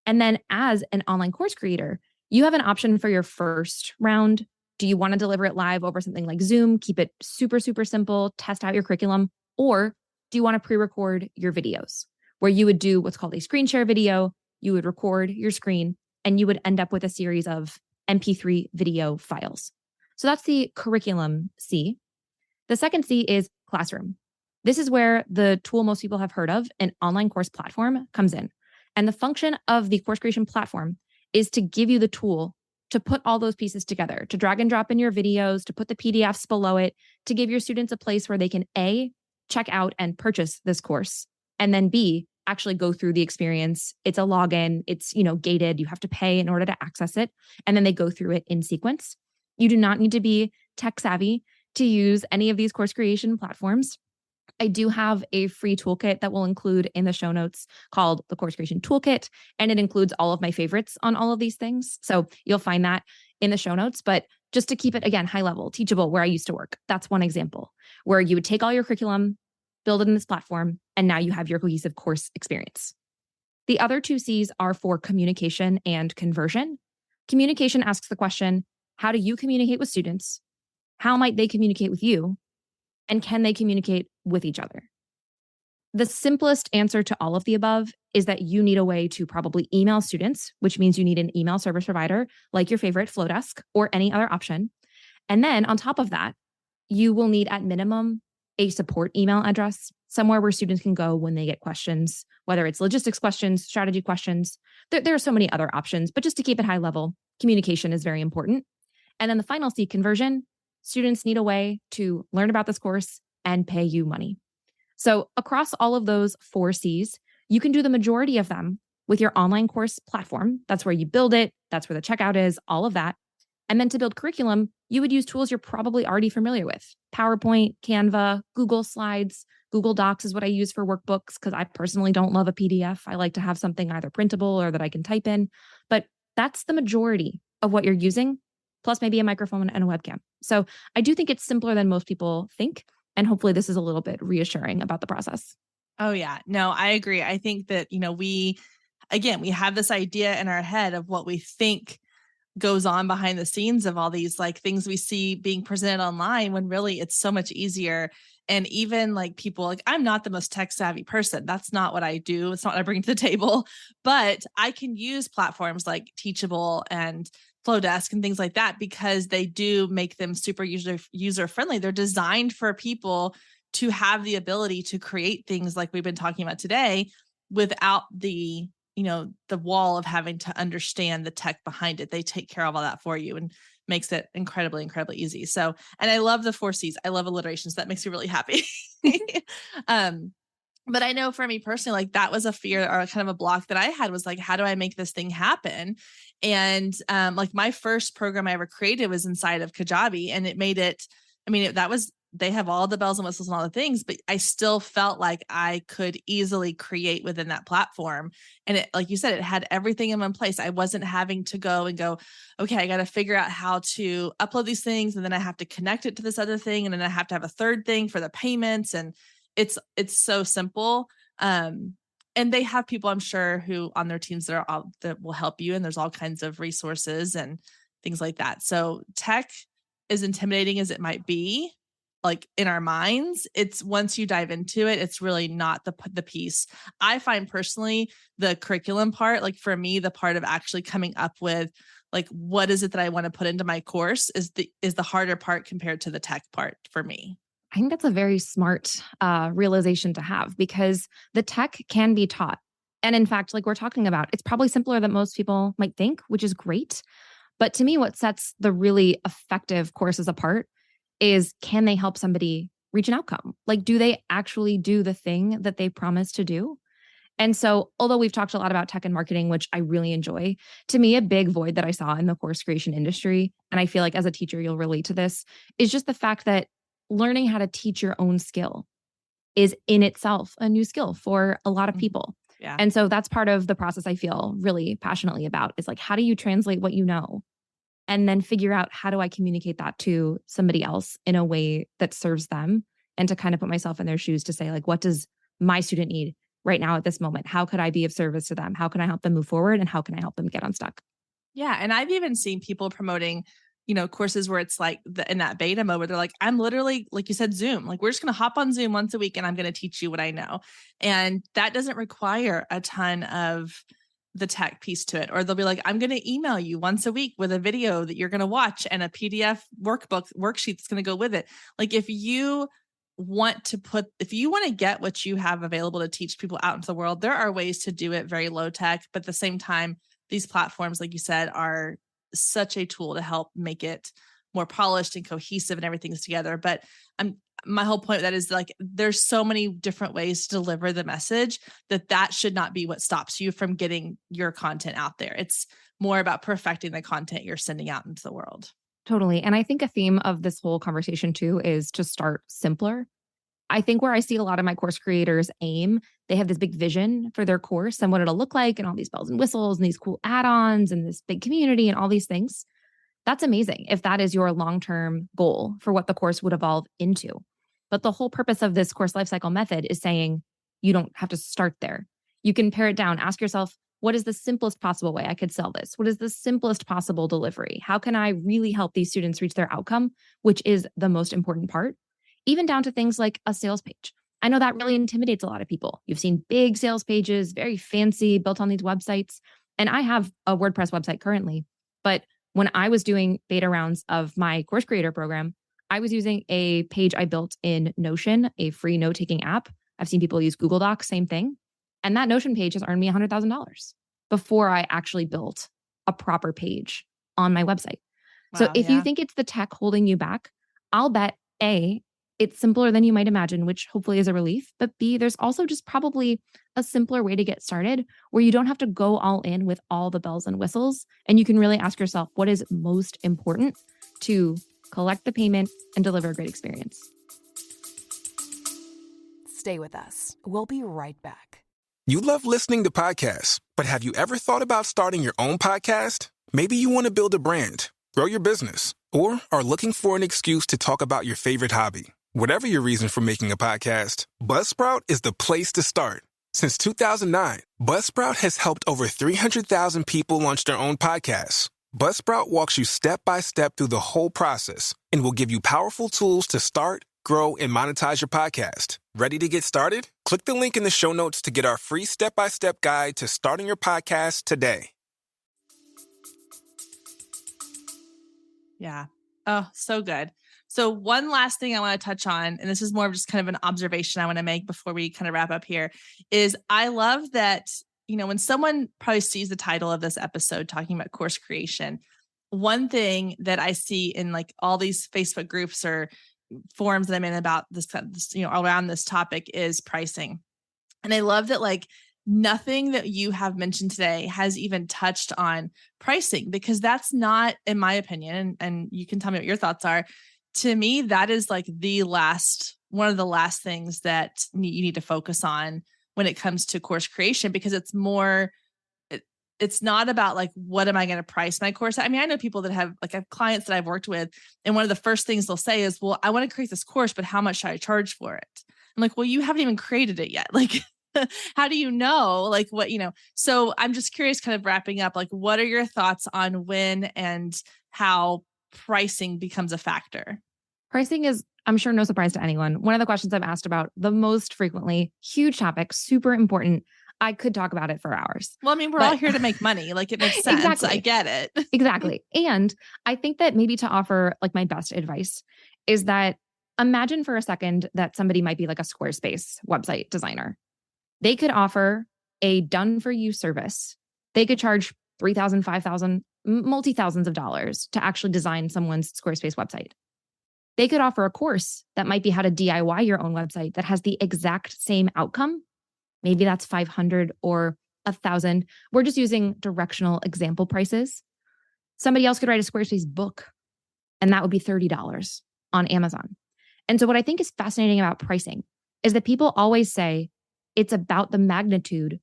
And then as an online course creator, you have an option for your first round. Do you want to deliver it live over something like Zoom, keep it super, super simple, test out your curriculum? Or do you want to pre-record your videos where you would do what's called a screen share video? You would record your screen and you would end up with a series of MP3 video files. So that's the curriculum C. The second C is classroom. This is where the tool most people have heard of, an online course platform, comes in. And the function of the course creation platform is to give you the tool to put all those pieces together, to drag and drop in your videos, to put the PDFs below it, to give your students a place where they can A, check out and purchase this course, and then B, actually go through the experience. It's a login, it's, gated, you have to pay in order to access it, and then they go through it in sequence. You do not need to be tech savvy to use any of these course creation platforms. I do have a free toolkit that will include in the show notes called the Course Creation Toolkit, and it includes all of my favorites on all of these things. So you'll find that in the show notes. But just to keep it, again, high level, Teachable, where I used to work, that's one example where you would take all your curriculum, build it in this platform, and now you have your cohesive course experience. The other 2 C's are for communication and conversion. Communication asks the question, how do you communicate with students? How might they communicate with you? And can they communicate with each other? The simplest answer to all of the above is that you need a way to probably email students, which means you need an email service provider like your favorite Flowdesk or any other option. And then on top of that, you will need at minimum a support email address, somewhere where students can go when they get questions, whether it's logistics questions, strategy questions. There are so many other options, but just to keep it high level, communication is very important. And then the final C, conversion. Students need a way to learn about this course and pay you money. So across all of those 4 C's, you can do the majority of them with your online course platform. That's where you build it. That's where the checkout is, all of that. And then to build curriculum, you would use tools you're probably already familiar with: PowerPoint, Canva, Google Slides, Google Docs is what I use for workbooks because I personally don't love a PDF. I like to have something either printable or that I can type in. But that's the majority of what you're using, plus maybe a microphone and a webcam. So I do think it's simpler than most people think. And hopefully this is a little bit reassuring about the process. Oh, yeah. No, I agree. I think that, we have this idea in our head of what we think goes on behind the scenes of all these like things we see being presented online, when really it's so much easier. And even like people, like, I'm not the most tech savvy person. That's not what I do. It's not what I bring to the table, but I can use platforms like Teachable and Flowdesk and things like that because they do make them super user friendly. They're designed for people to have the ability to create things like we've been talking about today without the wall of having to understand the tech behind it. They take care of all that for you and makes it incredibly, incredibly easy. So, and I love the 4 C's. I love alliteration. So that makes me really happy. But I know for me personally, like that was a fear or kind of a block that I had, was like, how do I make this thing happen? And like my first program I ever created was inside of Kajabi, and it made it, they have all the bells and whistles and all the things, but I still felt like I could easily create within that platform. And it, like you said, it had everything in one place. I wasn't having to go, okay, I got to figure out how to upload these things. And then I have to connect it to this other thing. And then I have to have a third thing for the payments. And it's so simple. And they have people, I'm sure, who on their teams that will help you. And there's all kinds of resources and things like that. So tech, as intimidating as it might be, like in our minds, it's once you dive into it, it's really not the piece. I find personally the curriculum part, like for me, the part of actually coming up with like, what is it that I want to put into my course is the harder part compared to the tech part for me. I think that's a very smart realization to have, because the tech can be taught. And in fact, like we're talking about, it's probably simpler than most people might think, which is great. But to me, what sets the really effective courses apart is, can they help somebody reach an outcome? Like, do they actually do the thing that they promised to do? And so, although we've talked a lot about tech and marketing, which I really enjoy, to me, a big void that I saw in the course creation industry, and I feel like as a teacher, you'll relate to this, is just the fact that learning how to teach your own skill is in itself a new skill for a lot of people. Yeah. And so that's part of the process I feel really passionately about, is like, how do you translate what you know? And then figure out, how do I communicate that to somebody else in a way that serves them? And to kind of put myself in their shoes to say, like, what does my student need right now at this moment? How could I be of service to them? How can I help them move forward? And how can I help them get unstuck? Yeah. And I've even seen people promoting, courses where it's like in that beta mode where they're like, I'm literally, like you said, Zoom, like we're just going to hop on Zoom once a week and I'm going to teach you what I know. And that doesn't require a ton of the tech piece to it. Or they'll be like, I'm going to email you once a week with a video that you're going to watch and a PDF worksheet that's going to go with it. Like if you want to get what you have available to teach people out into the world, there are ways to do it very low tech, but at the same time, these platforms, like you said, are such a tool to help make it more polished and cohesive and everything's together. But my whole point of that is like, there's so many different ways to deliver the message that should not be what stops you from getting your content out there. It's more about perfecting the content you're sending out into the world. Totally. And I think a theme of this whole conversation too is to start simpler. I think where I see a lot of my course creators aim, they have this big vision for their course and what it'll look like and all these bells and whistles and these cool add-ons and this big community and all these things. That's amazing if that is your long-term goal for what the course would evolve into. But the whole purpose of this course lifecycle method is saying you don't have to start there. You can pare it down. Ask yourself, what is the simplest possible way I could sell this? What is the simplest possible delivery? How can I really help these students reach their outcome, which is the most important part? Even down to things like a sales page. I know that really intimidates a lot of people. You've seen big sales pages, very fancy, built on these websites. And I have a WordPress website currently. But when I was doing beta rounds of my course creator program, I was using a page I built in Notion, a free note-taking app. I've seen people use Google Docs, same thing. And that Notion page has earned me $100,000 before I actually built a proper page on my website. Wow, so if you think it's the tech holding you back, I'll bet A, it's simpler than you might imagine, which hopefully is a relief. But B, there's also just probably a simpler way to get started where you don't have to go all in with all the bells and whistles. And you can really ask yourself, what is most important to collect the payment and deliver a great experience? Stay with us. We'll be right back. You love listening to podcasts, but have you ever thought about starting your own podcast? Maybe you want to build a brand, grow your business, or are looking for an excuse to talk about your favorite hobby. Whatever your reason for making a podcast, Buzzsprout is the place to start. Since 2009, Buzzsprout has helped over 300,000 people launch their own podcasts. Buzzsprout walks you step by step through the whole process and will give you powerful tools to start, grow, and monetize your podcast. Ready to get started? Click the link in the show notes to get our free step-by-step guide to starting your podcast today. Yeah. Oh, so good. So one last thing I want to touch on, and this is more of just kind of an observation I want to make before we kind of wrap up here, is I love that, when someone probably sees the title of this episode talking about course creation, one thing that I see in like all these Facebook groups or forums that I'm in about this, around this topic is pricing. And I love that like nothing that you have mentioned today has even touched on pricing, because that's not, in my opinion, and you can tell me what your thoughts are. To me, that is like one of the last things that you need to focus on when it comes to course creation, because it's not about like, what am I going to price my course? I mean, I know people that have clients that I've worked with, and one of the first things they'll say is, well, I want to create this course, but how much should I charge for it? I'm like, well, you haven't even created it yet. Like, how do you know, like what, so I'm just curious, kind of wrapping up, like, what are your thoughts on when and how pricing becomes a factor? Pricing is, I'm sure, no surprise to anyone. One of the questions I'm asked about the most frequently, huge topic, super important. I could talk about it for hours. Well, I mean, we're all here to make money. Like, it makes sense. Exactly. I get it. Exactly. And I think that maybe to offer like my best advice is that imagine for a second that somebody might be like a Squarespace website designer. They could offer a done for you service. They could charge $3,000, $5,000, multi-thousands of dollars to actually design someone's Squarespace website. They could offer a course that might be how to DIY your own website that has the exact same outcome. Maybe that's $500 or $1,000. We're just using directional example prices. Somebody else could write a Squarespace book, and that would be $30 on Amazon. And so what I think is fascinating about pricing is that people always say it's about the magnitude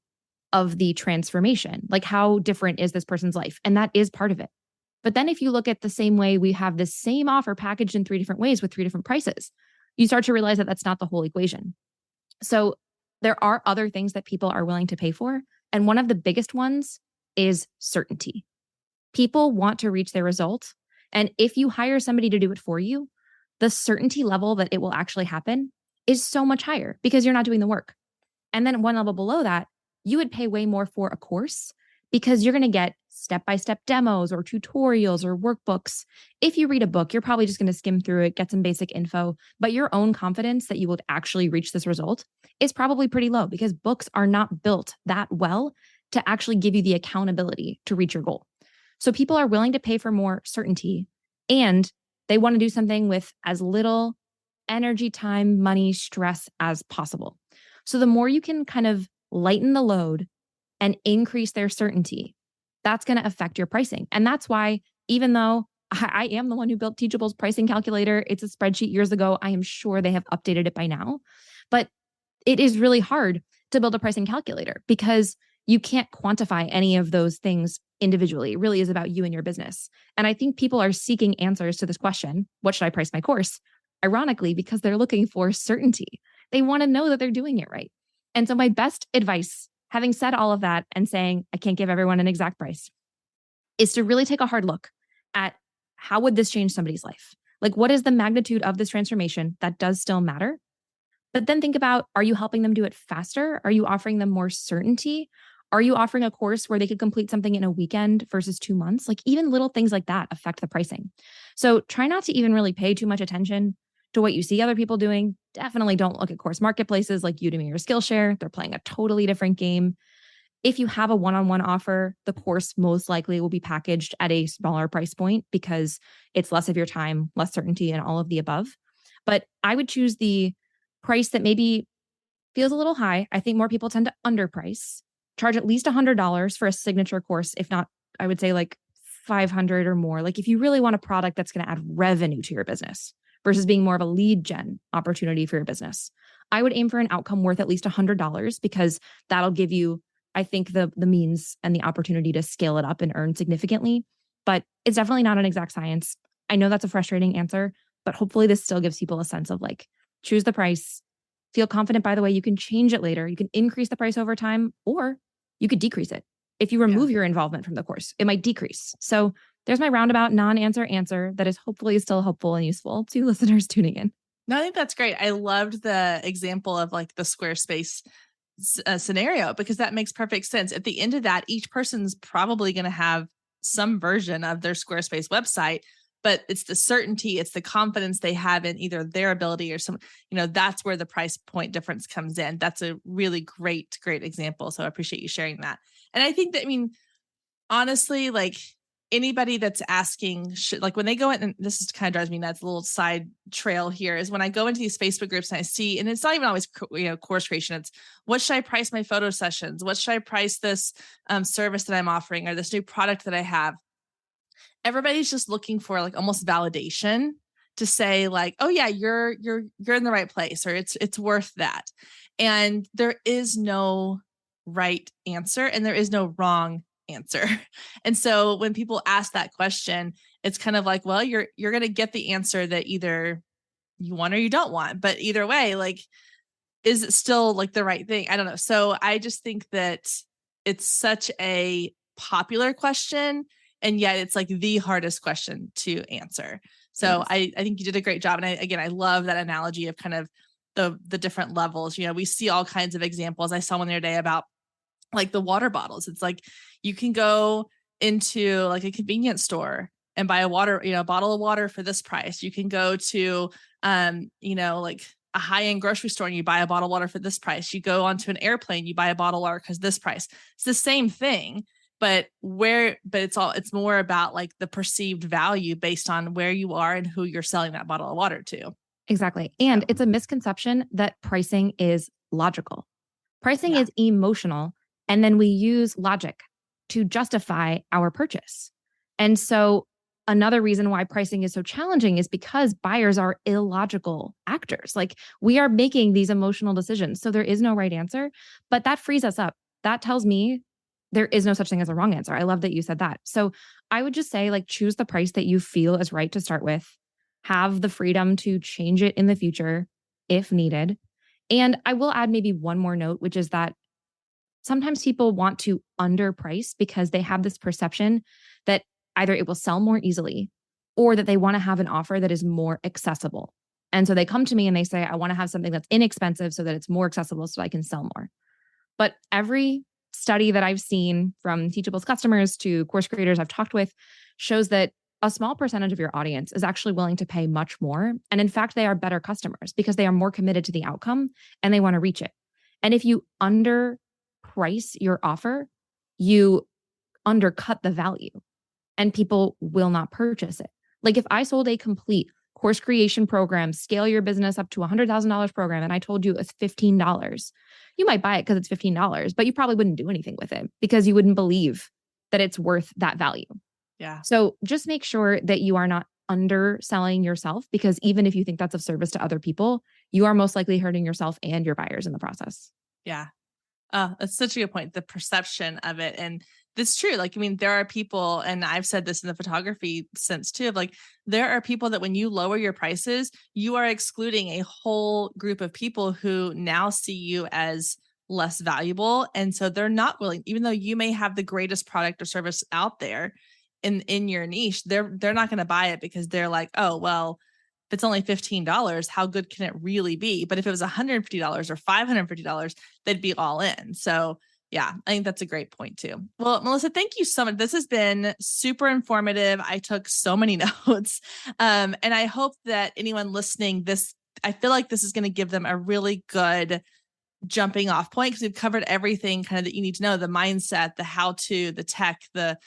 of the transformation. Like, how different is this person's life? And that is part of it. But then if you look at the same way, we have the same offer packaged in 3 different ways with 3 different prices, you start to realize that that's not the whole equation. So there are other things that people are willing to pay for. And one of the biggest ones is certainty. People want to reach their result. And if you hire somebody to do it for you, the certainty level that it will actually happen is so much higher because you're not doing the work. And then one level below that, you would pay way more for a course because you're going to get step-by-step demos or tutorials or workbooks. If you read a book, you're probably just going to skim through it, get some basic info, but your own confidence that you will actually reach this result is probably pretty low because books are not built that well to actually give you the accountability to reach your goal. So people are willing to pay for more certainty, and they want to do something with as little energy, time, money, stress as possible. So the more you can kind of lighten the load and increase their certainty, that's going to affect your pricing. And that's why, even though I am the one who built Teachable's pricing calculator, it's a spreadsheet years ago, I am sure they have updated it by now. But it is really hard to build a pricing calculator because you can't quantify any of those things individually. It really is about you and your business. And I think people are seeking answers to this question, what should I price my course? Ironically, because they're looking for certainty. They want to know that they're doing it right. And so my best advice, having said all of that and saying I can't give everyone an exact price, is to really take a hard look at how would this change somebody's life? Like, what is the magnitude of this transformation that does still matter? But then think about, are you helping them do it faster? Are you offering them more certainty? Are you offering a course where they could complete something in a weekend versus 2 months? Like, even little things like that affect the pricing. So try not to even really pay too much attention to what you see other people doing. Definitely don't look at course marketplaces like Udemy or Skillshare. They're playing a totally different game. If you have a one-on-one offer, the course most likely will be packaged at a smaller price point because it's less of your time, less certainty, and all of the above. But I would choose the price that maybe feels a little high. I think more people tend to underprice. Charge at least $100 for a signature course. If not, I would say like $500 or more. Like, if you really want a product that's going to add revenue to your business versus being more of a lead gen opportunity for your business, I would aim for an outcome worth at least $100 because that'll give you, I think, the means and the opportunity to scale it up and earn significantly. But it's definitely not an exact science. I know that's a frustrating answer, but hopefully this still gives people a sense of like, choose the price, feel confident, by the way, you can change it later. You can increase the price over time, or you could decrease it. If you remove your involvement from the course, it might decrease. So there's my roundabout non-answer answer that is hopefully still helpful and useful to listeners tuning in. No, I think that's great. I loved the example of like the Squarespace scenario, because that makes perfect sense. At the end of that, each person's probably going to have some version of their Squarespace website, but it's the certainty, it's the confidence they have in either their ability or some, that's where the price point difference comes in. That's a really great example. So I appreciate you sharing that. And I think that, honestly, like anybody that's asking, like when they go in, and this is kind of drives me nuts, a little side trail here, is when I go into these Facebook groups and I see, and it's not even always, course creation. It's what should I price my photo sessions? What should I price this service that I'm offering or this new product that I have? Everybody's just looking for like almost validation to say like, oh yeah, you're in the right place, or it's worth that. And there is no right answer and there is no wrong answer. And so when people ask that question, it's kind of like, well, you're going to get the answer that either you want or you don't want, but either way, like, is it still like the right thing? I don't know. So I just think that it's such a popular question, and yet it's like the hardest question to answer. So yes. I think you did a great job. And I love that analogy of kind of the different levels. We see all kinds of examples. I saw one the other day about like the water bottles. It's like you can go into like a convenience store and buy a bottle of water for this price. You can go to, like a high-end grocery store and you buy a bottle of water for this price. You go onto an airplane, you buy a bottle of water because this price. It's the same thing, but it's more about like the perceived value based on where you are and who you're selling that bottle of water to. Exactly. And it's a misconception that pricing is logical. Pricing is emotional. And then we use logic to justify our purchase. And so another reason why pricing is so challenging is because buyers are illogical actors. Like we are making these emotional decisions. So there is no right answer, but that frees us up. That tells me there is no such thing as a wrong answer. I love that you said that. So I would just say like choose the price that you feel is right to start with. Have the freedom to change it in the future if needed. And I will add maybe one more note, which is that sometimes people want to underprice because they have this perception that either it will sell more easily or that they want to have an offer that is more accessible. And so they come to me and they say, I want to have something that's inexpensive so that it's more accessible so I can sell more. But every study that I've seen from Teachable's customers to course creators I've talked with shows that a small percentage of your audience is actually willing to pay much more. And in fact, they are better customers because they are more committed to the outcome and they want to reach it. And if you underprice your offer, you undercut the value and people will not purchase it. Like if I sold a complete course creation program, scale your business up to $100,000 program, and I told you it's $15, you might buy it because it's $15, but you probably wouldn't do anything with it because you wouldn't believe that it's worth that value. Yeah. So just make sure that you are not underselling yourself, because even if you think that's of service to other people, you are most likely hurting yourself and your buyers in the process. Yeah. That's such a good point. The perception of it. And it's true. Like, there are people, and I've said this in the photography sense too, of like, there are people that when you lower your prices, you are excluding a whole group of people who now see you as less valuable. And so they're not willing, even though you may have the greatest product or service out there in your niche, they're not going to buy it because they're like, oh, well, if it's only $15, how good can it really be? But if it was $150 or $550, they'd be all in. So yeah, I think that's a great point too. Well, Melissa, thank you so much. This has been super informative. I took so many notes. And I hope that anyone listening, I feel like this is going to give them a really good jumping off point, because we've covered everything kind of that you need to know: the mindset, the how-to, the tech, the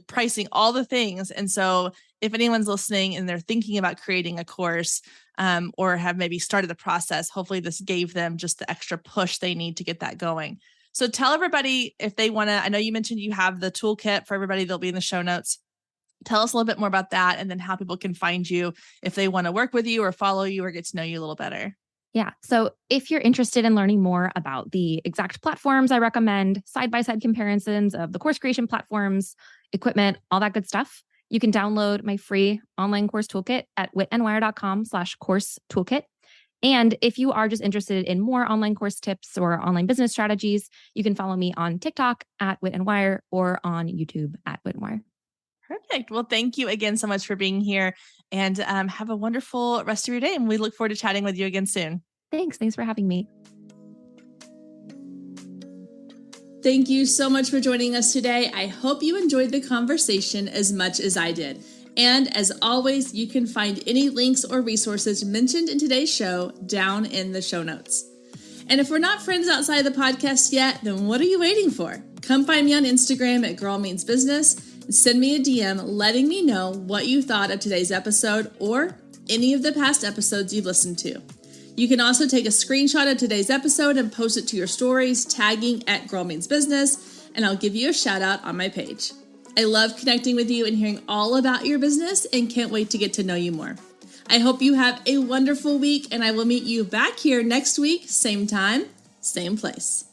pricing, all the things. And so if anyone's listening and they're thinking about creating a course or have maybe started the process, hopefully this gave them just the extra push they need to get that going. So tell everybody if they want to, I know you mentioned you have the toolkit for everybody, they'll be in the show notes. Tell us a little bit more about that, and then how people can find you if they want to work with you or follow you or get to know you a little better. Yeah. So if you're interested in learning more about the exact platforms I recommend, side-by-side comparisons of the course creation platforms, equipment, all that good stuff, you can download my free online course toolkit at witandwire.com/course toolkit. And if you are just interested in more online course tips or online business strategies, you can follow me on TikTok at Wit and Wire or on YouTube at Wit and Wire. Perfect. Well, thank you again so much for being here, and have a wonderful rest of your day. And we look forward to chatting with you again soon. Thanks. Thanks for having me. Thank you so much for joining us today. I hope you enjoyed the conversation as much as I did. And as always, you can find any links or resources mentioned in today's show down in the show notes. And if we're not friends outside the podcast yet, then what are you waiting for? Come find me on Instagram at Girl Means Business and send me a DM letting me know what you thought of today's episode or any of the past episodes you've listened to. You can also take a screenshot of today's episode and post it to your stories, tagging at Girl Means Business, and I'll give you a shout out on my page. I love connecting with you and hearing all about your business and can't wait to get to know you more. I hope you have a wonderful week, and I will meet you back here next week, same time, same place.